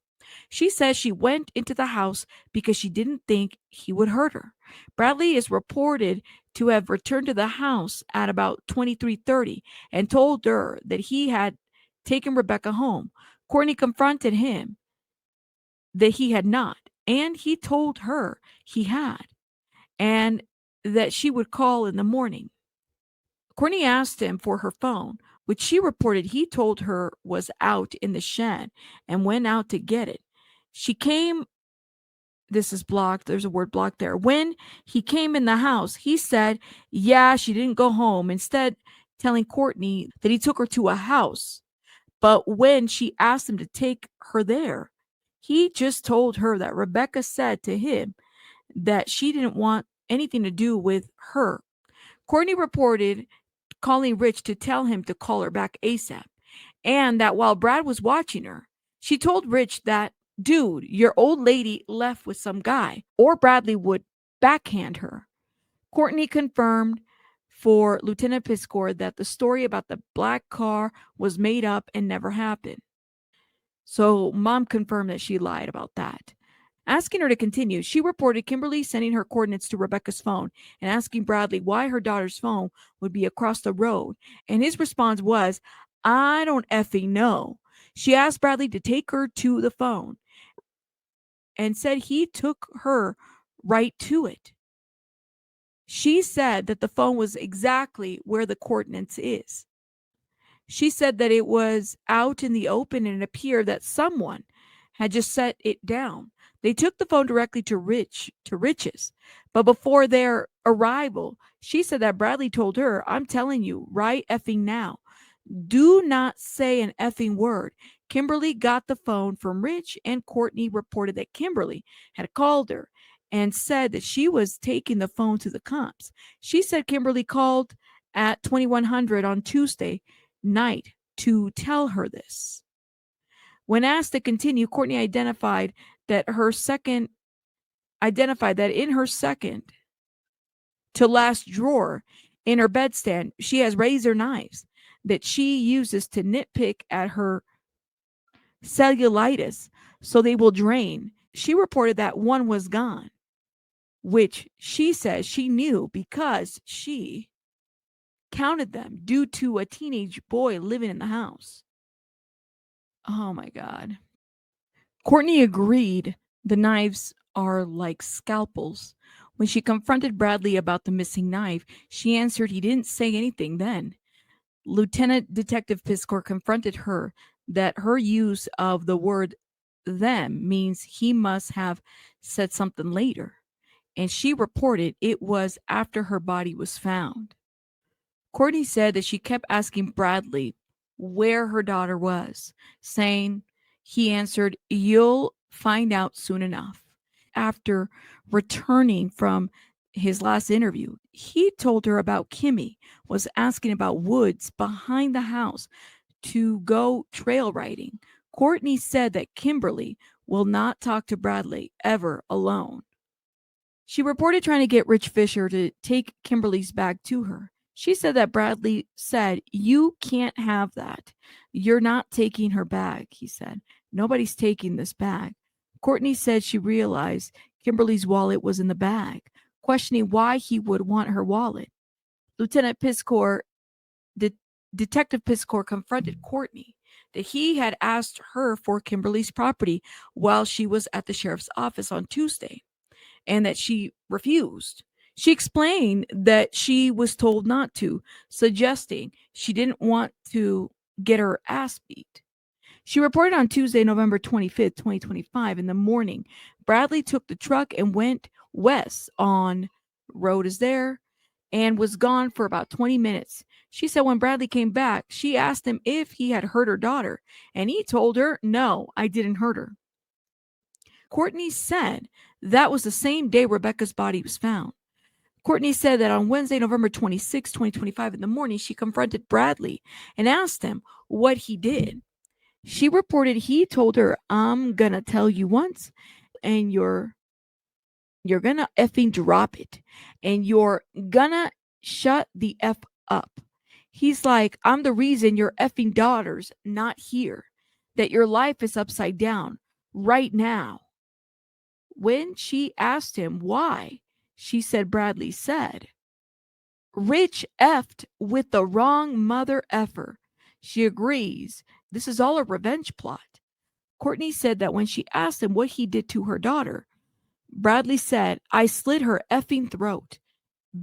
She says she went into the house because she didn't think he would hurt her. Bradley is reported to have returned to the house at about 23:30 and told her that he had taken Rebecca home. Courtney confronted him that he had not, and he told her he had, and that she would call in the morning. Courtney asked him for her phone, which she reported he told her was out in the shed, and went out to get it. She came, this is blocked, there's a word blocked there. When he came in the house, he said, yeah, she didn't go home, instead telling Courtney that he took her to a house. But when she asked him to take her there, he just told her that Rebecca said to him that she didn't want anything to do with her. Courtney reported calling Rich to tell him to call her back ASAP, and that while Brad was watching her, she told Rich that, dude, your old lady left with some guy, or Bradley would backhand her. Courtney confirmed for Lieutenant Piscor that the story about the black car was made up and never happened. So Mom confirmed that she lied about that. Asking her to continue, she reported Kimberly sending her coordinates to Rebecca's phone and asking Bradley why her daughter's phone would be across the road. And his response was, I don't effing know. She asked Bradley to take her to the phone and said he took her right to it. She said that the phone was exactly where the coordinates is. She said that it was out in the open and it appeared that someone had just set it down. They took the phone directly to Rich's. But before their arrival, she said that Bradley told her, I'm telling you right effing now, do not say an effing word. Kimberly got the phone from Rich, and Courtney reported that Kimberly had called her and said that she was taking the phone to the cops. She said Kimberly called at 2100 on Tuesday night to tell her this. When asked to continue, Courtney identified that in her second to last drawer in her bedstand, she has razor knives that she uses to nitpick at her cellulitis so they will drain. She reported that one was gone, which she says she knew because she counted them due to a teenage boy living in the house. Oh my God. Courtney agreed the knives are like scalpels. When she confronted Bradley about the missing knife, she answered he didn't say anything then. Lieutenant Detective Piscor confronted her that her use of the word them means he must have said something later, and she reported it was after her body was found. Courtney said that she kept asking Bradley where her daughter was, saying he answered, you'll find out soon enough. After returning from his last interview, he told her about Kimmy was asking about woods behind the house to go trail riding. Courtney said that Kimberly will not talk to Bradley ever alone. She reported trying to get Rich Fisher to take Kimberly's bag to her. She said that Bradley said, you can't have that. You're not taking her bag, he said. Nobody's taking this bag. Courtney said she realized Kimberly's wallet was in the bag, questioning why he would want her wallet. Lieutenant Piscor, Detective Piscor confronted Courtney that he had asked her for Kimberly's property while she was at the sheriff's office on Tuesday, and that she refused. She explained that she was told not to, suggesting she didn't want to get her ass beat. She reported on Tuesday, November 25th, 2025, in the morning. Bradley took the truck and went west on road is there and was gone for about 20 minutes. She said when Bradley came back, she asked him if he had hurt her daughter, and he told her, no, I didn't hurt her. Courtney said that was the same day Rebecca's body was found. Courtney said that on Wednesday, November 26, 2025, in the morning, she confronted Bradley and asked him what he did. She reported he told her, I'm gonna tell you once, and you're gonna effing drop it, and you're gonna shut the F up. He's like, I'm the reason your effing daughter's not here, that your life is upside down right now. When she asked him why, she said Bradley said, Rich effed with the wrong mother effer. She agrees. This is all a revenge plot. Courtney said that when she asked him what he did to her daughter, Bradley said, I slit her effing throat.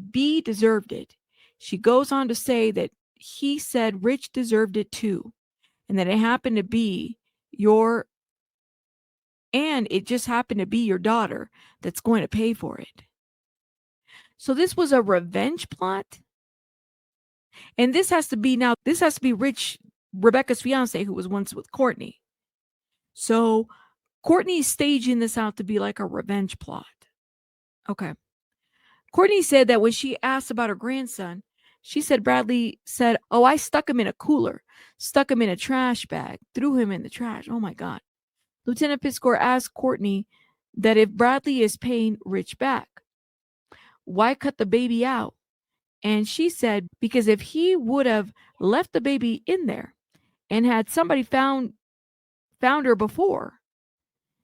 B deserved it. She goes on to say that he said Rich deserved it too, and that it happened to be your, and it just happened to be your daughter that's going to pay for it. So this was a revenge plot. And this has to be Rich, Rebecca's fiance, who was once with Courtney. So Courtney's staging this out to be like a revenge plot. Okay. Courtney said that when she asked about her grandson, she said Bradley said, Oh, I stuck him in a cooler, stuck him in a trash bag, threw him in the trash. Oh my God. Lieutenant Piscor asked Courtney that if Bradley is paying Rich back, why cut the baby out? And she said, because if he would have left the baby in there and had somebody found her before,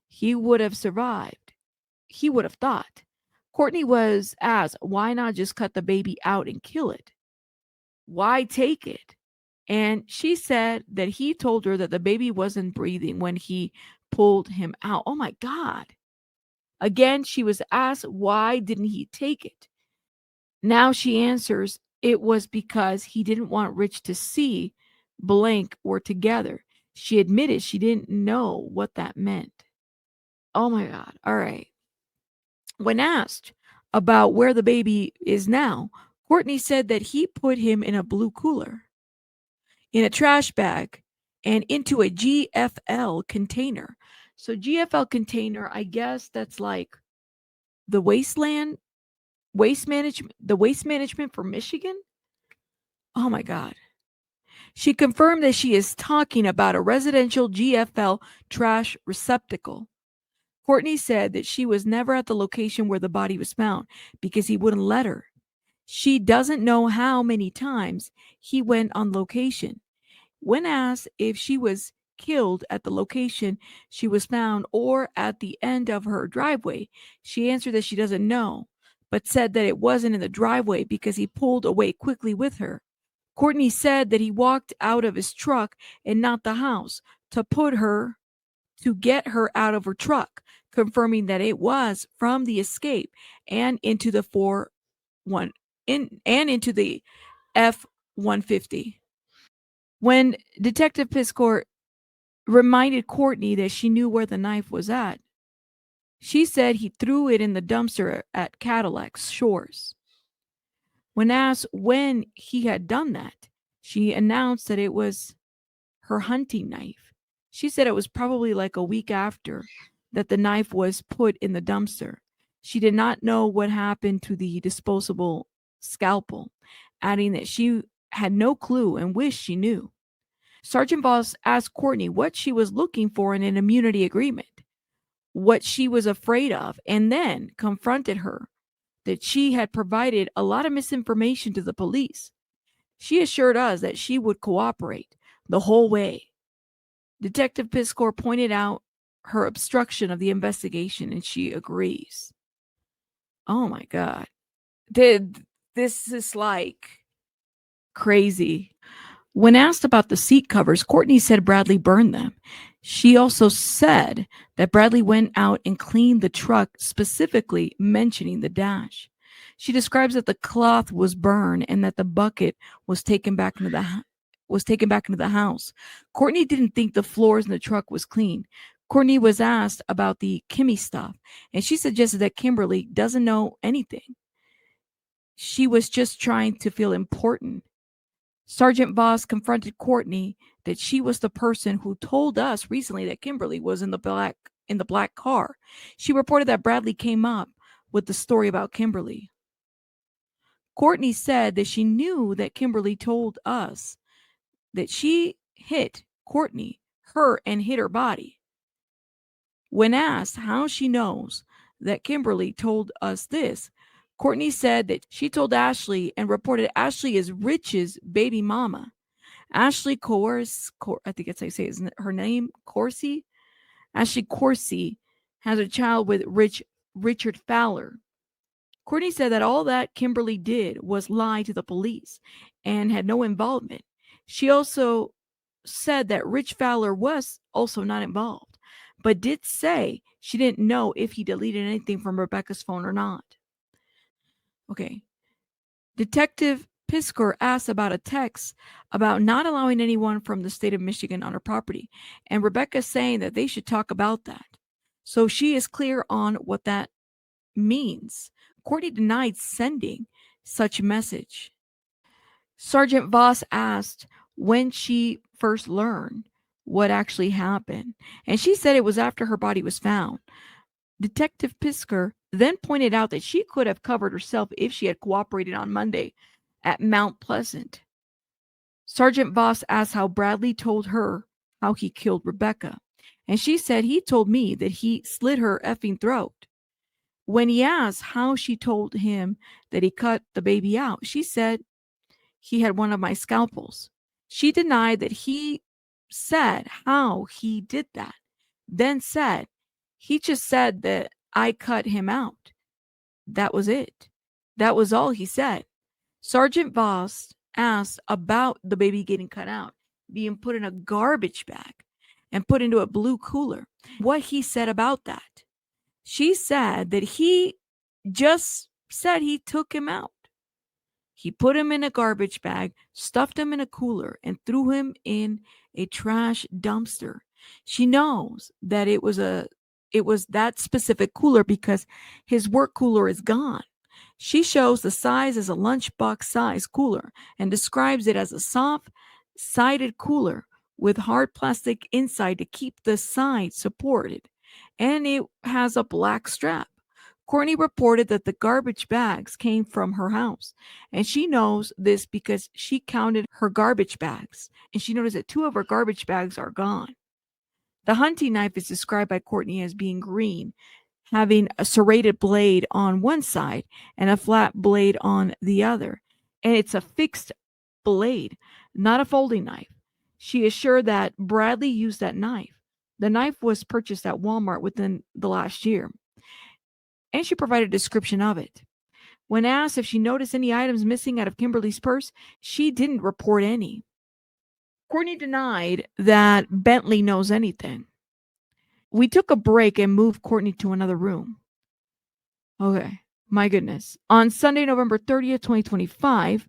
he would have survived. He would have thought. Courtney was asked, why not just cut the baby out and kill it? Why take it? And she said that he told her that the baby wasn't breathing when he pulled him out. Oh my God. Again, she was asked, why didn't he take it? Now she answers, it was because he didn't want Rich to see blank or together. She admitted she didn't know what that meant. Oh my God. All right. When asked about where the baby is now, Courtney said that he put him in a blue cooler, in a trash bag, and into a GFL container. So GFL container, I guess that's like the waste management for Michigan. Oh my God. She confirmed that she is talking about a residential GFL trash receptacle. Courtney said that she was never at the location where the body was found because he wouldn't let her. She doesn't know how many times he went on location. When asked if she was killed at the location she was found or at the end of her driveway, she answered that she doesn't know, but said that it wasn't in the driveway because he pulled away quickly with her. Courtney said that he walked out of his truck and not the house to get her out of her truck, confirming that it was from the escape and into the into the F-150. When Detective Piscor reminded Courtney that she knew where the knife was at, she said he threw it in the dumpster at Cadillac's Shores. When asked when he had done that, she announced that it was her hunting knife. She said it was probably like a week after that the knife was put in the dumpster. She did not know what happened to the disposable scalpel, adding that she had no clue and wished she knew. Sergeant Voss asked Courtney what she was looking for in an immunity agreement, what she was afraid of, and then confronted her that she had provided a lot of misinformation to the police. She assured us that she would cooperate the whole way. Detective Piscor pointed out her obstruction of the investigation, and she agrees. Oh my God. This is like crazy. When asked about the seat covers, Courtney said Bradley burned them. She also said that Bradley went out and cleaned the truck, specifically mentioning the dash. She describes that the cloth was burned and that the bucket was taken back into the house. Courtney didn't think the floors in the truck was clean. Courtney was asked about the Kimmy stuff, and she suggested that Kimberly doesn't know anything. She was just trying to feel important. Sergeant Voss confronted Courtney that she was the person who told us recently that Kimberly was in the black car. She reported that Bradley came up with the story about Kimberly. Courtney said that she knew that Kimberly told us that she hit Courtney her and hid her body. When asked how she knows that Kimberly told us this, Courtney said that she told Ashley and reported Ashley is Rich's baby mama. Ashley I think that's how you say it, isn't it her name? Corsi? Ashley Corsi has a child with Richard Fowler. Courtney said that all that Kimberly did was lie to the police and had no involvement. She also said that Rich Fowler was also not involved, but did say she didn't know if he deleted anything from Rebecca's phone or not. Okay. Detective Pisker asked about a text about not allowing anyone from the state of Michigan on her property, and Rebecca saying that they should talk about that. So she is clear on what that means. Courtney denied sending such message. Sergeant Voss asked when she first learned what actually happened, and she said it was after her body was found. Detective Pisker then pointed out that she could have covered herself if she had cooperated on Monday at Mount Pleasant. Sergeant Voss asked how Bradley told her how he killed Rebecca, and she said he told me that he slit her effing throat. When he asked how she told him that he cut the baby out, she said he had one of my scalpels. She denied that he said how he did that, then said, he just said that I cut him out. That was it. That was all he said. Sergeant Voss asked about the baby getting cut out, being put in a garbage bag and put into a blue cooler. What he said about that. She said that he just said he took him out. He put him in a garbage bag, stuffed him in a cooler, and threw him in a trash dumpster. She knows that it was that specific cooler because his work cooler is gone. She shows the size as a lunchbox size cooler and describes it as a soft sided cooler with hard plastic inside to keep the side supported, and it has a black strap. Courtney reported that the garbage bags came from her house, and she knows this because she counted her garbage bags, and she noticed that 2 of her garbage bags are gone. The hunting knife is described by Courtney as being green, having a serrated blade on one side and a flat blade on the other, and it's a fixed blade, not a folding knife. She is sure that Bradley used that knife. The knife was purchased at Walmart within the last year, and she provided a description of it. When asked if she noticed any items missing out of Kimberly's purse, she didn't report any. Courtney denied that Bentley knows anything. We took a break and moved Courtney to another room. Okay, my goodness. On Sunday, November 30th, 2025,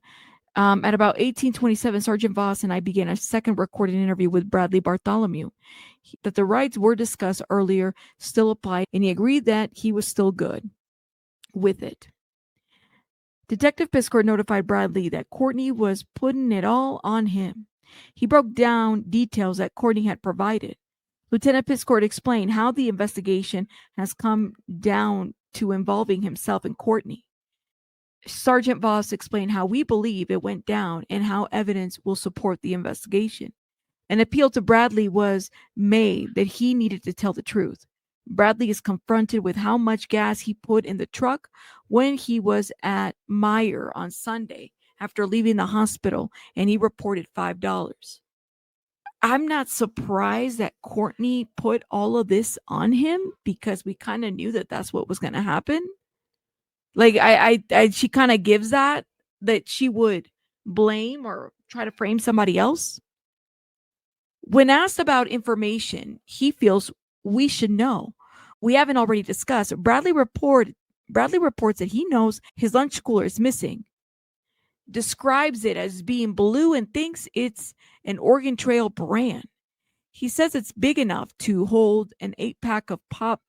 at about 1827, Sergeant Voss and I began a second recorded interview with Bradley Bartholomew. That the rights were discussed earlier still applied, and he agreed that he was still good with it. Detective Piscord notified Bradley that Courtney was putting it all on him. He broke down details that Courtney had provided. Lieutenant Piscord explained how the investigation has come down to involving himself and Courtney. Sergeant Voss explained how we believe it went down and how evidence will support the investigation. An appeal to Bradley was made that he needed to tell the truth. Bradley is confronted with how much gas he put in the truck when he was at Meyer on Sunday after leaving the hospital, and he reported $5. I'm not surprised that Courtney put all of this on him because we kind of knew that that's what was going to happen. Like she kind of gives that she would blame or try to frame somebody else. When asked about information he feels we should know, we haven't already discussed, Bradley reports that he knows his lunch cooler is missing, describes it as being blue and thinks it's an Oregon Trail brand. He says it's big enough to hold an 8-pack of pop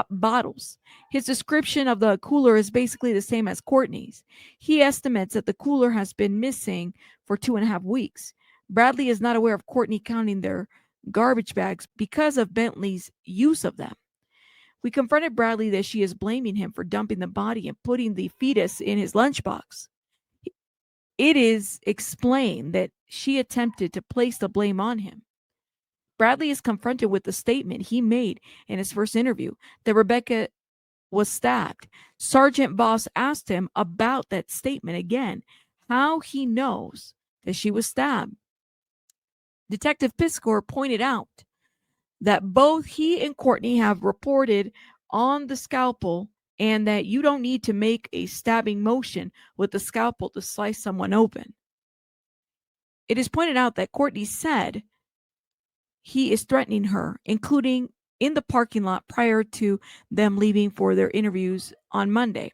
bottles. His description of the cooler is basically the same as Courtney's. He estimates that the cooler has been missing for 2.5 weeks. Bradley is not aware of Courtney counting their garbage bags because of Bentley's use of them. We confronted Bradley that she is blaming him for dumping the body and putting the fetus in his lunchbox. It is explained that she attempted to place the blame on him. Bradley is confronted with the statement he made in his first interview that Rebecca was stabbed. Sergeant Boss asked him about that statement again, how he knows that she was stabbed. Detective Piskor pointed out that both he and Courtney have reported on the scalpel and that you don't need to make a stabbing motion with the scalpel to slice someone open. It is pointed out that Courtney said he is threatening her, including in the parking lot prior to them leaving for their interviews on Monday.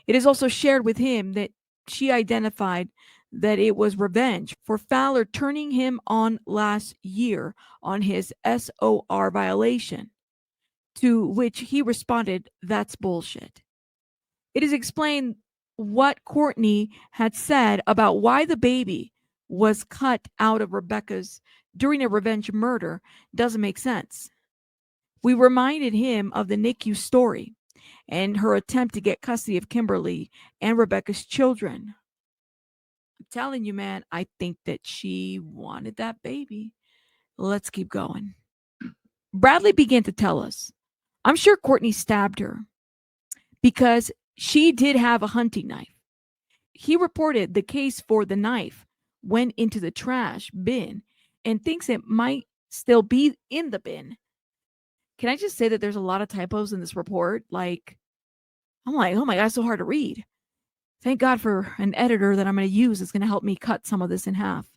It is also shared with him that she identified that it was revenge for Fowler turning him on last year on his SOR violation, to which he responded, "That's bullshit." It is explained what Courtney had said about why the baby was cut out of Rebecca's during a revenge murder doesn't make sense. We reminded him of the NICU story and her attempt to get custody of Kimberly and Rebecca's children. I'm telling you, man, I think that she wanted that baby. Let's keep going. Bradley began to tell us, I'm sure Courtney stabbed her because she did have a hunting knife. He reported the case for the knife went into the trash bin and thinks it might still be in the bin. Can I just say that there's a lot of typos in this report? I'm like, oh my God, it's so hard to read. Thank God for an editor that I'm going to use that's going to help me cut some of this in half.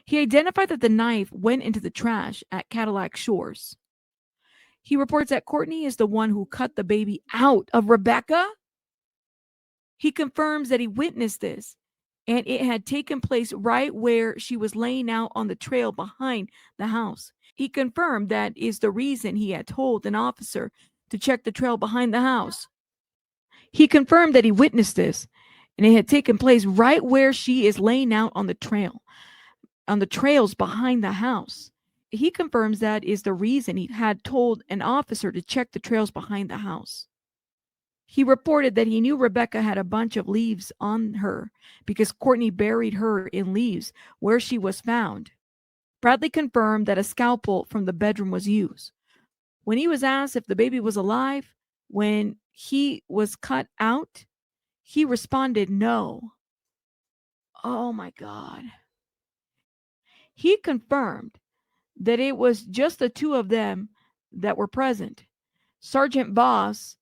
He identified that the knife went into the trash at Cadillac Shores. He reports that Courtney is the one who cut the baby out of Rebecca. He confirms that he witnessed this and it had taken place right where she was laying out on the trail behind the house. He confirmed that is the reason he had told an officer to check the trail behind the house. He confirmed that he witnessed this and it had taken place right where she is laying out on the trails behind the house. He confirms that is the reason he had told an officer to check the trails behind the house. He reported that he knew Rebecca had a bunch of leaves on her because Courtney buried her in leaves where she was found. Bradley confirmed that a scalpel from the bedroom was used. When he was asked if the baby was alive when he was cut out, he responded no. Oh my God. He confirmed that it was just the two of them that were present. Sergeant Boss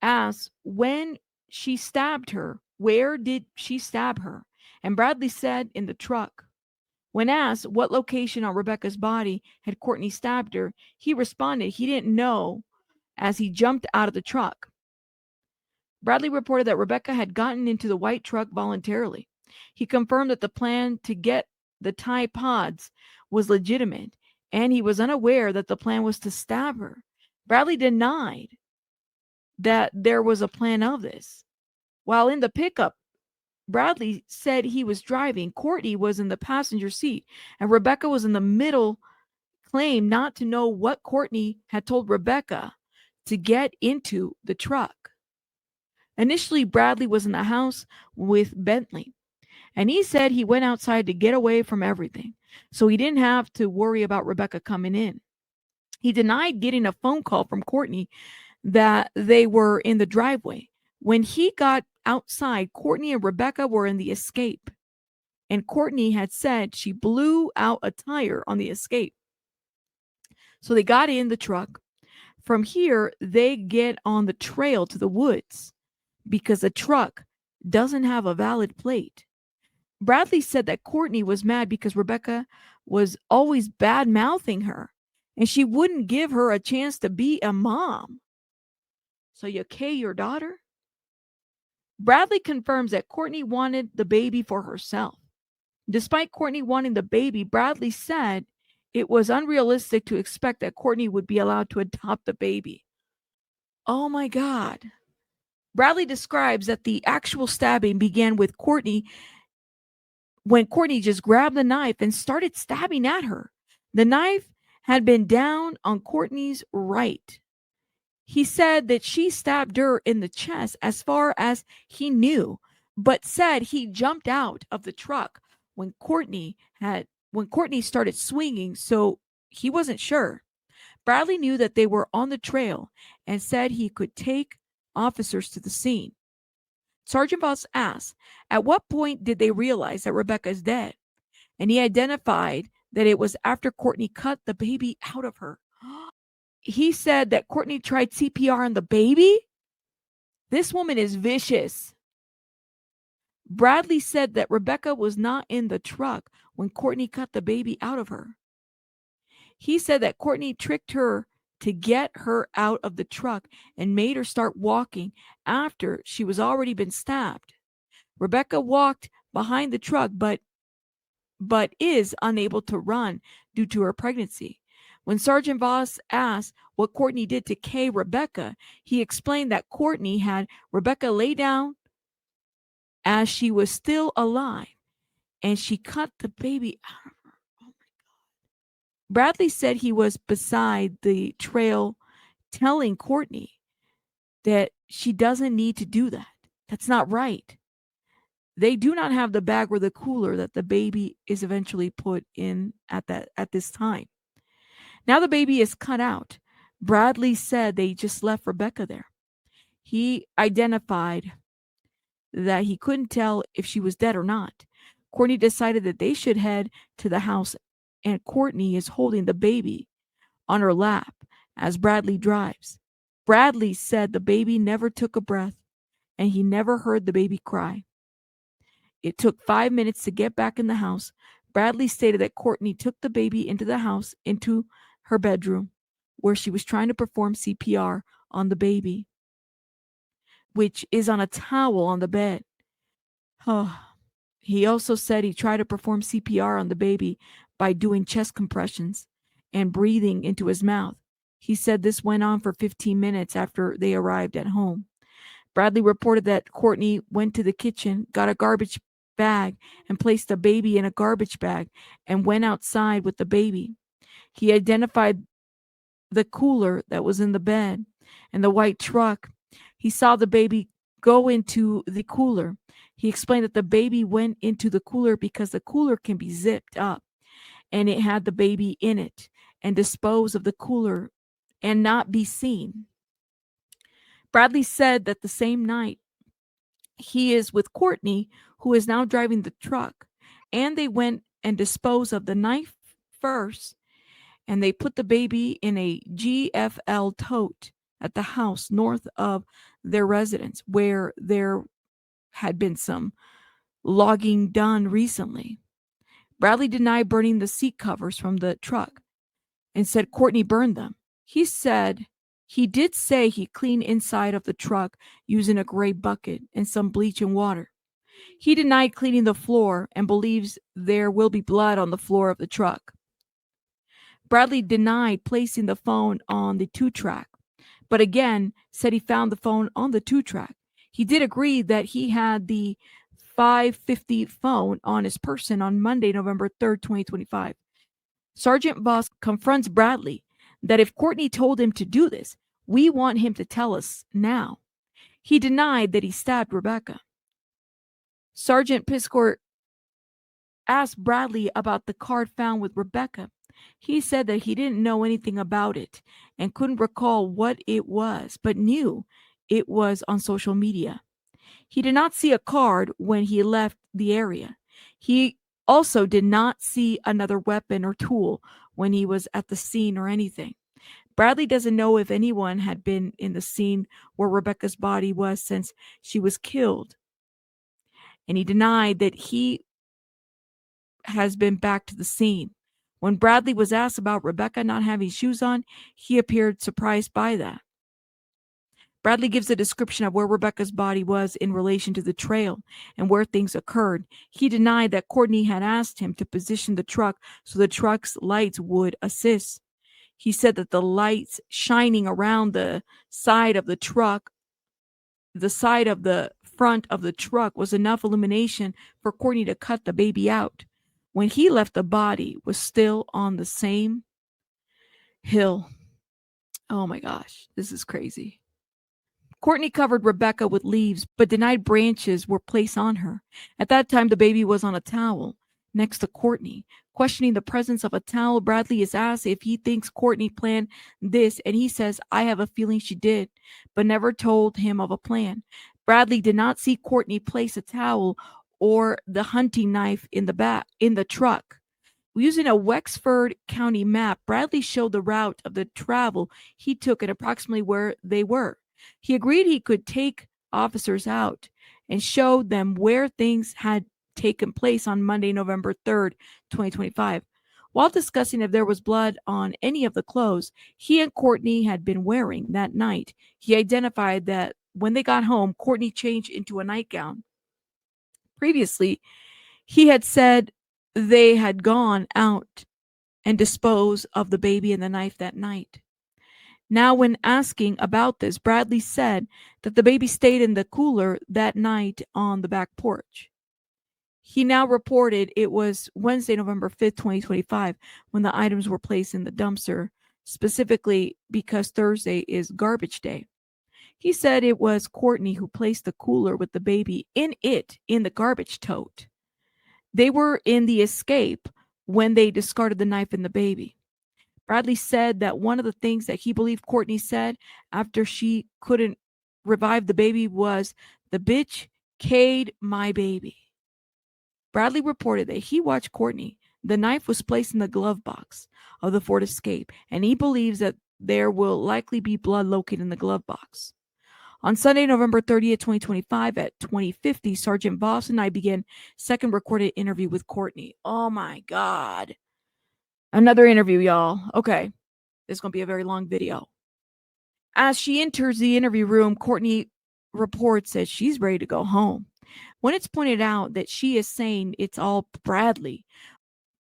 asked when she stabbed her, where did she stab her? And Bradley said in the truck. When asked what location on Rebecca's body had Courtney stabbed her, he responded he didn't know as he jumped out of the truck. Bradley reported that Rebecca had gotten into the white truck voluntarily. He confirmed that the plan to get the Tide Pods was legitimate, and he was unaware that the plan was to stab her. Bradley denied that there was a plan of this. While in the pickup, Bradley said he was driving. Courtney was in the passenger seat, and Rebecca was in the middle, claimed not to know what Courtney had told Rebecca to get into the truck. Initially, Bradley was in the house with Bentley, and he said he went outside to get away from everything, so he didn't have to worry about Rebecca coming in. He denied getting a phone call from Courtney that they were in the driveway. When he got outside, Courtney and Rebecca were in the Escape, and Courtney had said she blew out a tire on the Escape. So they got in the truck. From here, they get on the trail to the woods because the truck doesn't have a valid plate. Bradley said that Courtney was mad because Rebecca was always bad-mouthing her, and she wouldn't give her a chance to be a mom. So you K your daughter? Bradley confirms that Courtney wanted the baby for herself. Despite Courtney wanting the baby, Bradley said it was unrealistic to expect that Courtney would be allowed to adopt the baby. Oh my God. Bradley describes that the actual stabbing began with Courtney when Courtney just grabbed the knife and started stabbing at her. The knife had been down on Courtney's right. He said that she stabbed her in the chest as far as he knew, but said he jumped out of the truck when Courtney started swinging, so he wasn't sure. Bradley knew that they were on the trail and said he could take officers to the scene. Sergeant Voss asked, "At what point did they realize that Rebecca is dead?" And he identified that it was after Courtney cut the baby out of her. He said that Courtney tried CPR on the baby? This woman is vicious. Bradley said that Rebecca was not in the truck when Courtney cut the baby out of her. He said that Courtney tricked her to get her out of the truck and made her start walking after she was already been stabbed. Rebecca walked behind the truck but is unable to run due to her pregnancy. When Sergeant Voss asked what Courtney did to Kay Rebecca, he explained that Courtney had Rebecca lay down as she was still alive and she cut the baby out of her. Oh my God. Bradley said he was beside the trail telling Courtney that she doesn't need to do that. That's not right. They do not have the bag or the cooler that the baby is eventually put in at this time. Now the baby is cut out. Bradley said they just left Rebecca there. He identified that he couldn't tell if she was dead or not. Courtney decided that they should head to the house, and Courtney is holding the baby on her lap as Bradley drives. Bradley said the baby never took a breath and he never heard the baby cry. It took 5 minutes to get back in the house. Bradley stated that Courtney took the baby into the house, into her bedroom, where she was trying to perform CPR on the baby, which is on a towel on the bed. Oh. He also said he tried to perform CPR on the baby by doing chest compressions and breathing into his mouth. He said this went on for 15 minutes after they arrived at home. Bradley reported that Courtney went to the kitchen, got a garbage bag, and placed the baby in a garbage bag and went outside with the baby. He identified the cooler that was in the bed and the white truck. He saw the baby go into the cooler. He explained that the baby went into the cooler because the cooler can be zipped up and it had the baby in it, and dispose of the cooler and not be seen. Bradley said that the same night he is with Courtney, who is now driving the truck, and they went and disposed of the knife first, and they put the baby in a GFL tote at the house north of their residence, where there had been some logging done recently. Bradley denied burning the seat covers from the truck and said Courtney burned them. He said he did say he cleaned inside of the truck using a gray bucket and some bleach and water. He denied cleaning the floor and believes there will be blood on the floor of the truck. Bradley denied placing the phone on the 2-track, but again said he found the phone on the 2-track. He did agree that he had the 550 phone on his person on Monday, November 3rd, 2025. Sergeant Voss confronts Bradley that if Courtney told him to do this, we want him to tell us now. He denied that he stabbed Rebecca. Sergeant Piscor asked Bradley about the card found with Rebecca. He said that he didn't know anything about it and couldn't recall what it was, but knew it was on social media. He did not see a card when he left the area. He also did not see another weapon or tool when he was at the scene or anything. Bradley doesn't know if anyone had been in the scene where Rebecca's body was since she was killed. And he denied that he has been back to the scene. When Bradley was asked about Rebecca not having shoes on, he appeared surprised by that. Bradley gives a description of where Rebecca's body was in relation to the trail and where things occurred. He denied that Courtney had asked him to position the truck so the truck's lights would assist. He said that the lights shining around the side of the truck, the side of the front of the truck, was enough illumination for Courtney to cut the baby out. When he left, the body was still on the same hill. Oh my gosh, this is crazy. Courtney covered Rebecca with leaves, but denied branches were placed on her. At that time, the baby was on a towel. next to Courtney. Questioning the presence of a towel, Bradley is asked if he thinks Courtney planned this, and he says, I have a feeling she did, but never told him of a plan. Bradley did not see Courtney place a towel or the hunting knife in the truck. Using a Wexford County map, Bradley showed the route of the travel he took and approximately where they were. He agreed he could take officers out and showed them where things had taken place on Monday, November 3rd, 2025. While discussing if there was blood on any of the clothes he and Courtney had been wearing that night, he identified that when they got home, Courtney changed into a nightgown. Previously, he had said they had gone out and disposed of the baby and the knife that night. Now, when asking about this, Bradley said that the baby stayed in the cooler that night on the back porch. He now reported it was Wednesday, November 5th, 2025, when the items were placed in the dumpster, specifically because Thursday is garbage day. He said it was Courtney who placed the cooler with the baby in the garbage tote. They were in the escape when they discarded the knife and the baby. Bradley said that one of the things that he believed Courtney said after she couldn't revive the baby was, the bitch K'd my baby. Bradley reported that he watched Courtney. The knife was placed in the glove box of the Ford Escape, and he believes that there will likely be blood located in the glove box. On Sunday, November 30th, 2025 at 2050, Sergeant Voss and I began second recorded interview with Courtney. Oh my God. Another interview, y'all. Okay. This is going to be a very long video. As she enters the interview room, Courtney reports that she's ready to go home. When it's pointed out that she is saying it's all Bradley,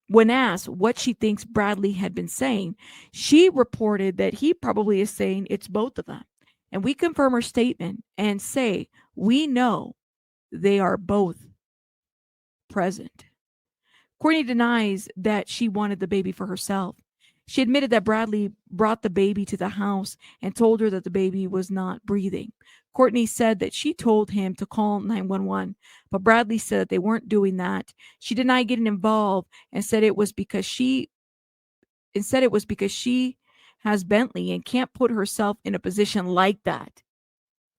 when asked what she thinks Bradley had been saying, she reported that he probably is saying it's both of them. And we confirm her statement and say we know they are both present. Courtney denies that she wanted the baby for herself. She admitted that Bradley brought the baby to the house and told her that the baby was not breathing. Courtney said that she told him to call 911, but Bradley said that they weren't doing that. She denied getting involved and said it was because she has Bentley and can't put herself in a position like that.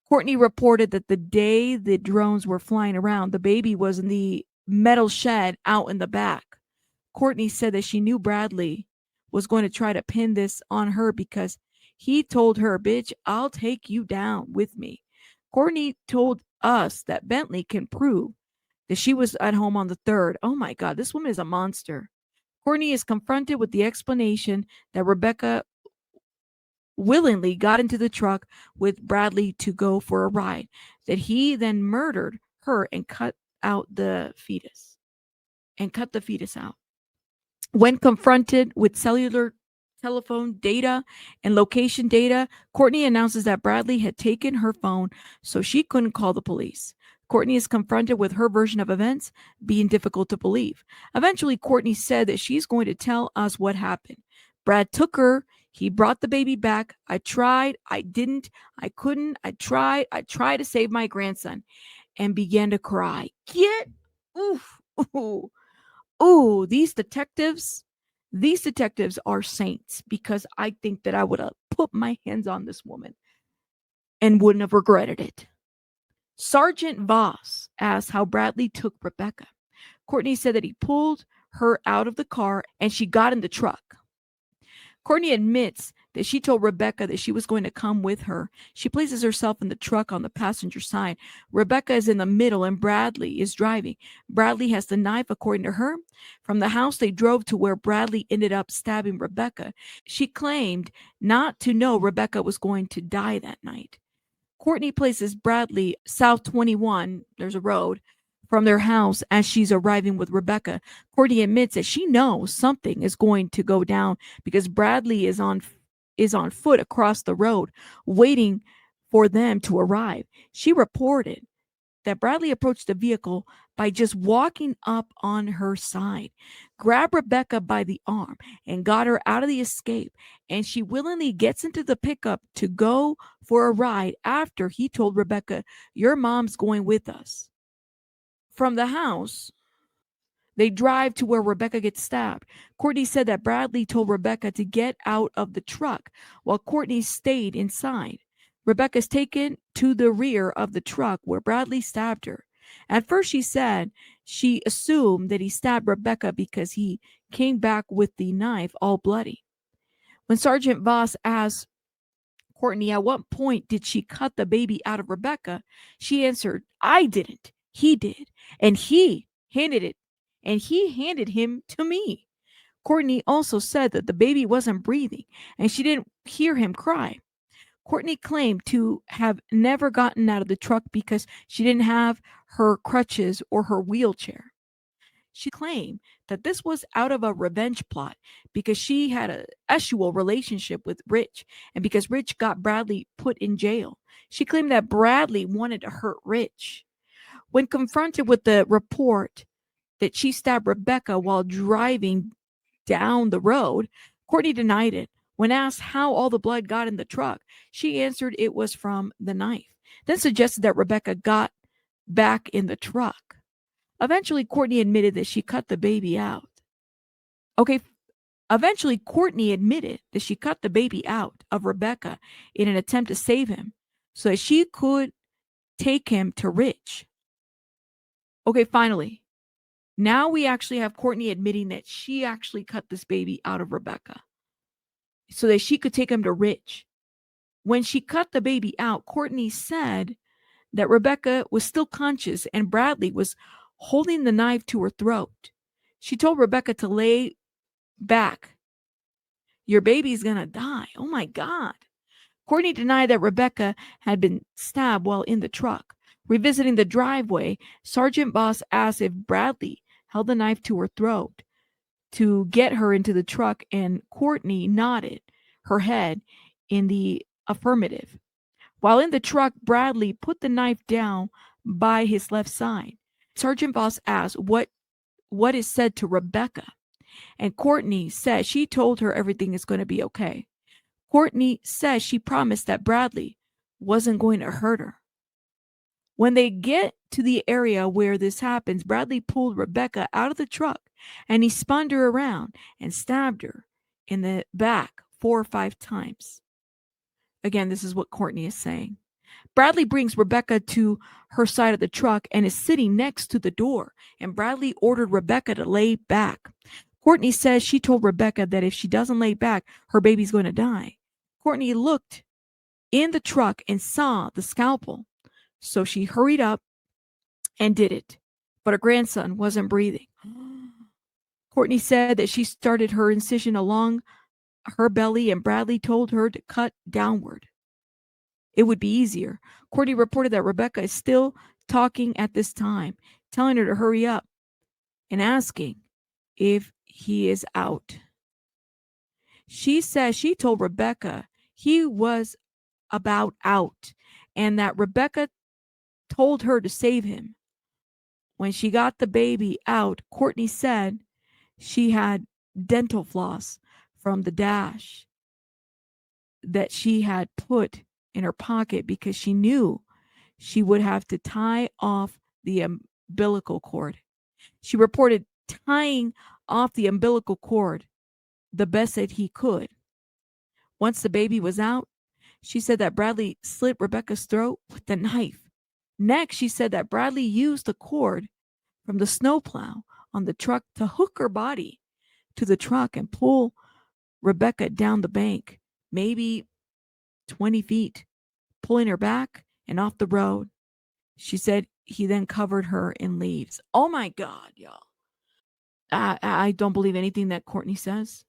Courtney reported that the day the drones were flying around, the baby was in the metal shed out in the back. Courtney said that she knew Bradley was going to try to pin this on her because he told her, bitch, I'll take you down with me. Courtney told us that Bentley can prove that she was at home on the 3rd. Oh my God, this woman is a monster. Courtney is confronted with the explanation that Rebecca willingly got into the truck with Bradley to go for a ride, that he then murdered her and cut the fetus out. When confronted with cellular telephone data and location data, Courtney announces that Bradley had taken her phone so she couldn't call the police. Courtney is confronted with her version of events being difficult to believe. Eventually, Courtney said that she's going to tell us what happened. Brad took her. He brought the baby back. I tried. I didn't. I couldn't. I tried. I tried to save my grandson and began to cry. Ooh, these detectives are saints, because I think that I would have put my hands on this woman and wouldn't have regretted it. Sergeant Voss asked how Bradley took Rebecca. Courtney said that he pulled her out of the car and she got in the truck. Courtney admits that she told Rebecca that she was going to come with her. She places herself in the truck on the passenger side. Rebecca is in the middle and Bradley is driving. Bradley has the knife, according to her. From the house, they drove to where Bradley ended up stabbing Rebecca. She claimed not to know Rebecca was going to die that night. Courtney places Bradley South 21, there's a road, from their house as she's arriving with Rebecca. Courtney admits that she knows something is going to go down because Bradley is on foot across the road waiting for them to arrive. She reported that Bradley approached the vehicle by just walking up on her side, grabbed Rebecca by the arm and got her out of the Escape, and she willingly gets into the pickup to go for a ride after he told Rebecca, your mom's going with us. From the house, They drive to where Rebecca gets stabbed. Courtney said that Bradley told Rebecca to get out of the truck while Courtney stayed inside. Rebecca's taken to the rear of the truck where Bradley stabbed her. At first, she said she assumed that he stabbed Rebecca because he came back with the knife all bloody. When Sergeant Voss asked Courtney at what point did she cut the baby out of Rebecca, she answered, I didn't. He did. And he handed him to me. Courtney also said that the baby wasn't breathing and she didn't hear him cry. Courtney claimed to have never gotten out of the truck because she didn't have her crutches or her wheelchair. She claimed that this was out of a revenge plot because she had a sexual relationship with Rich and because Rich got Bradley put in jail. She claimed that Bradley wanted to hurt Rich. When confronted with the report that she stabbed Rebecca while driving down the road, Courtney denied it. When asked how all the blood got in the truck, she answered it was from the knife, then suggested that Rebecca got back in the truck. Eventually, Courtney admitted that she cut the baby out. Okay, eventually, Courtney admitted that she cut the baby out of Rebecca in an attempt to save him so that she could take him to Rich. Okay, finally, now we actually have Courtney admitting that she actually cut this baby out of Rebecca so that she could take him to Rich. When she cut the baby out, Courtney said that Rebecca was still conscious and Bradley was holding the knife to her throat. She told Rebecca to lay back. Your baby's gonna die. Oh my God. Courtney denied that Rebecca had been stabbed while in the truck. Revisiting the driveway, Sergeant Voss asked if Bradley held the knife to her throat to get her into the truck, and Courtney nodded her head in the affirmative. While in the truck, Bradley put the knife down by his left side. Sergeant Voss asked what is said to Rebecca, and Courtney said she told her everything is going to be okay. Courtney says she promised that Bradley wasn't going to hurt her. When they get to the area where this happens, Bradley pulled Rebecca out of the truck and he spun her around and stabbed her in the back 4 or 5 times. Again, this is what Courtney is saying. Bradley brings Rebecca to her side of the truck and is sitting next to the door, and Bradley ordered Rebecca to lay back. Courtney says she told Rebecca that if she doesn't lay back, her baby's going to die. Courtney looked in the truck and saw the scalpel, so she hurried up and did it, but her grandson wasn't breathing. Courtney said that she started her incision along her belly and Bradley told her to cut downward. It would be easier. Courtney reported that Rebecca is still talking at this time, telling her to hurry up and asking if he is out. She says she told Rebecca he was about out and that Rebecca told her to save him. When she got the baby out, Courtney said she had dental floss from the dash that she had put in her pocket because she knew she would have to tie off the umbilical cord. She reported tying off the umbilical cord the best that he could. Once the baby was out, she said that Bradley slit Rebecca's throat with the knife. Next, she said that Bradley used the cord from the snowplow on the truck to hook her body to the truck and pull Rebecca down the bank, maybe 20 feet, pulling her back and off the road. She said he then covered her in leaves. Oh my God, y'all. I don't believe anything that Courtney says.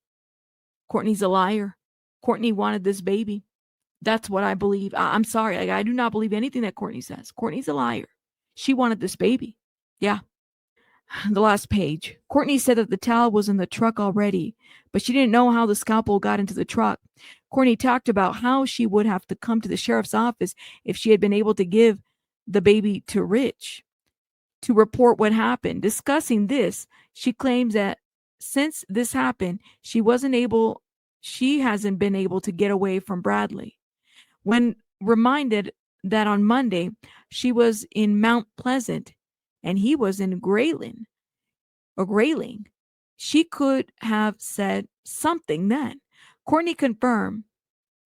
Courtney's a liar. Courtney wanted this baby. That's what I believe. I'm sorry. I do not believe anything that Courtney says. Courtney's a liar. She wanted this baby. Yeah. The last page. Courtney said that the towel was in the truck already, but she didn't know how the scalpel got into the truck. Courtney talked about how she would have to come to the sheriff's office if she had been able to give the baby to Rich to report what happened. Discussing this, she claims that since this happened, she hasn't been able to get away from Bradley. When reminded that on Monday she was in Mount Pleasant and he was in Grayling, or Grayling. She could have said something then. Courtney confirmed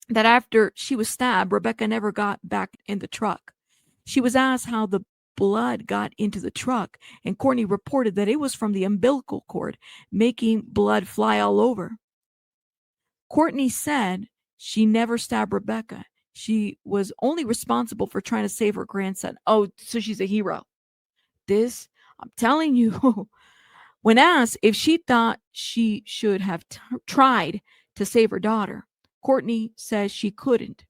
that after she was stabbed, Rebecca never got back in the truck. She was asked how the blood got into the truck, and Courtney reported that it was from the umbilical cord, making blood fly all over. Courtney said she never stabbed Rebecca. She was only responsible for trying to save her grandson. Oh, so she's a hero. This, I'm telling you, when asked if she thought she should have tried to save her daughter, Courtney says she couldn't.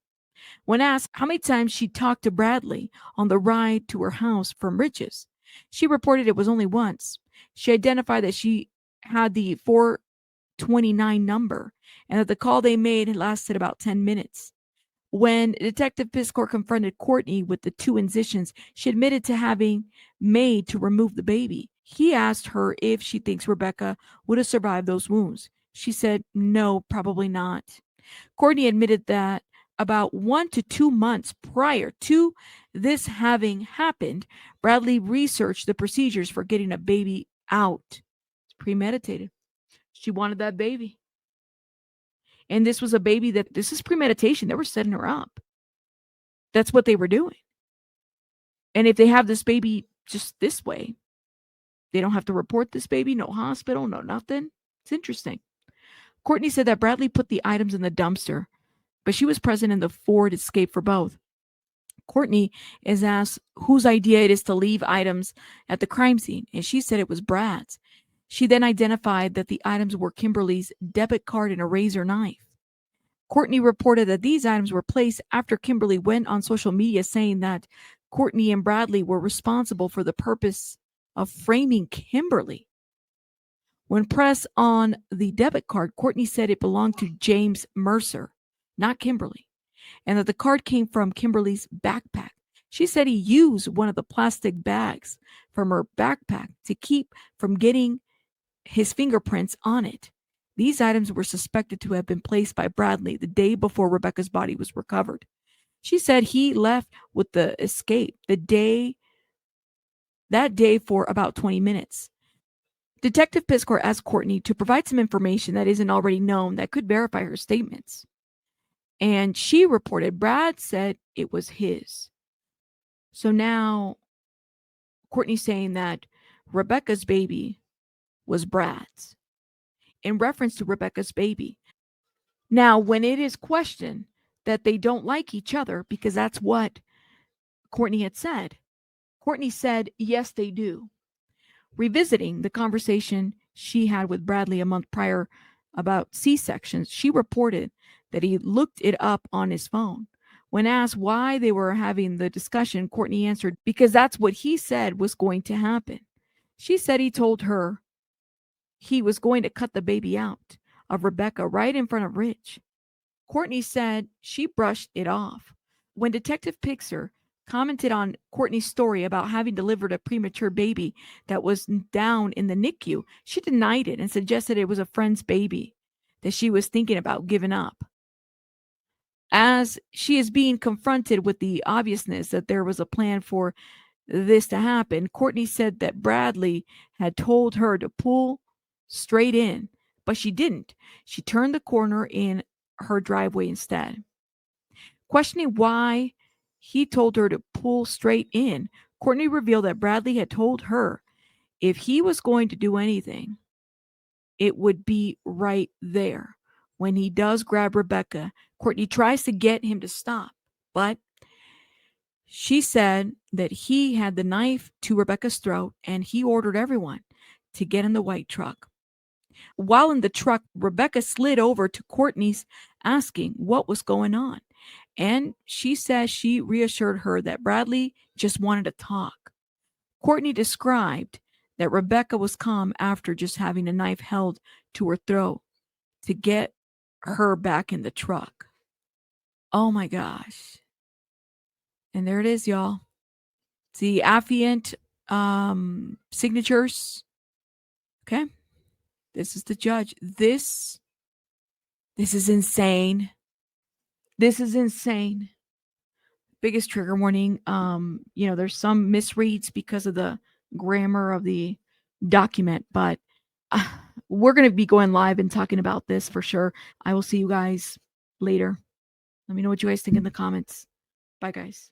When asked how many times she talked to Bradley on the ride to her house from Riches, she reported it was only once. She identified that she had the 429 number and that the call they made lasted about 10 minutes. When Detective Piscor confronted Courtney with the 2 incisions she admitted to having made to remove the baby, he asked her if she thinks Rebecca would have survived those wounds. She said, no, probably not. Courtney admitted that about 1 to 2 months prior to this having happened, Bradley researched the procedures for getting a baby out. It's premeditated. She wanted that baby. And this was a baby this is premeditation. They were setting her up. That's what they were doing. And if they have this baby just this way, they don't have to report this baby, no hospital, no nothing. It's interesting. Courtney said that Bradley put the items in the dumpster, but she was present in the Ford Escape for both. Courtney is asked whose idea it is to leave items at the crime scene, and she said it was Brad's. She then identified that the items were Kimberly's debit card and a razor knife. Courtney reported that these items were placed after Kimberly went on social media saying that Courtney and Bradley were responsible for the purpose of framing Kimberly. When pressed on the debit card, Courtney said it belonged to James Mercer, not Kimberly, and that the card came from Kimberly's backpack. She said he used one of the plastic bags from her backpack to keep from getting his fingerprints on it. These items were suspected to have been placed by Bradley the day before Rebecca's body was recovered. She said he left with the Escape that day for about 20 minutes. Detective Piscor asked Courtney to provide some information that isn't already known that could verify her statements. And she reported Brad said it was his. So now Courtney's saying that Rebecca's baby was Brad's in reference to Rebecca's baby. Now, when it is questioned that they don't like each other, because that's what Courtney had said, Courtney said, yes, they do. Revisiting the conversation she had with Bradley a month prior about C-sections, she reported that he looked it up on his phone. When asked why they were having the discussion, Courtney answered, because that's what he said was going to happen. She said he told her he was going to cut the baby out of Rebecca right in front of Rich. Courtney said she brushed it off. When Detective Pixar commented on Courtney's story about having delivered a premature baby that was down in the NICU, she denied it and suggested it was a friend's baby that she was thinking about giving up. As she is being confronted with the obviousness that there was a plan for this to happen, Courtney said that Bradley had told her to pull straight in, but she didn't. She turned the corner in her driveway instead. Questioning why he told her to pull straight in, Courtney revealed that Bradley had told her if he was going to do anything, it would be right there. When he does grab Rebecca, Courtney tries to get him to stop, but she said that he had the knife to Rebecca's throat and he ordered everyone to get in the white truck. While in the truck, Rebecca slid over to Courtney's asking what was going on. And she says she reassured her that Bradley just wanted to talk. Courtney described that Rebecca was calm after just having a knife held to her throat to get her back in the truck. Oh my gosh. And there it is, y'all. The affiant signatures. Okay. This is the judge. This is insane. This is insane. Biggest trigger warning. There's some misreads because of the grammar of the document. But uh, we're going to be going live and talking about this for sure. I will see you guys later. Let me know what you guys think in the comments. Bye, guys.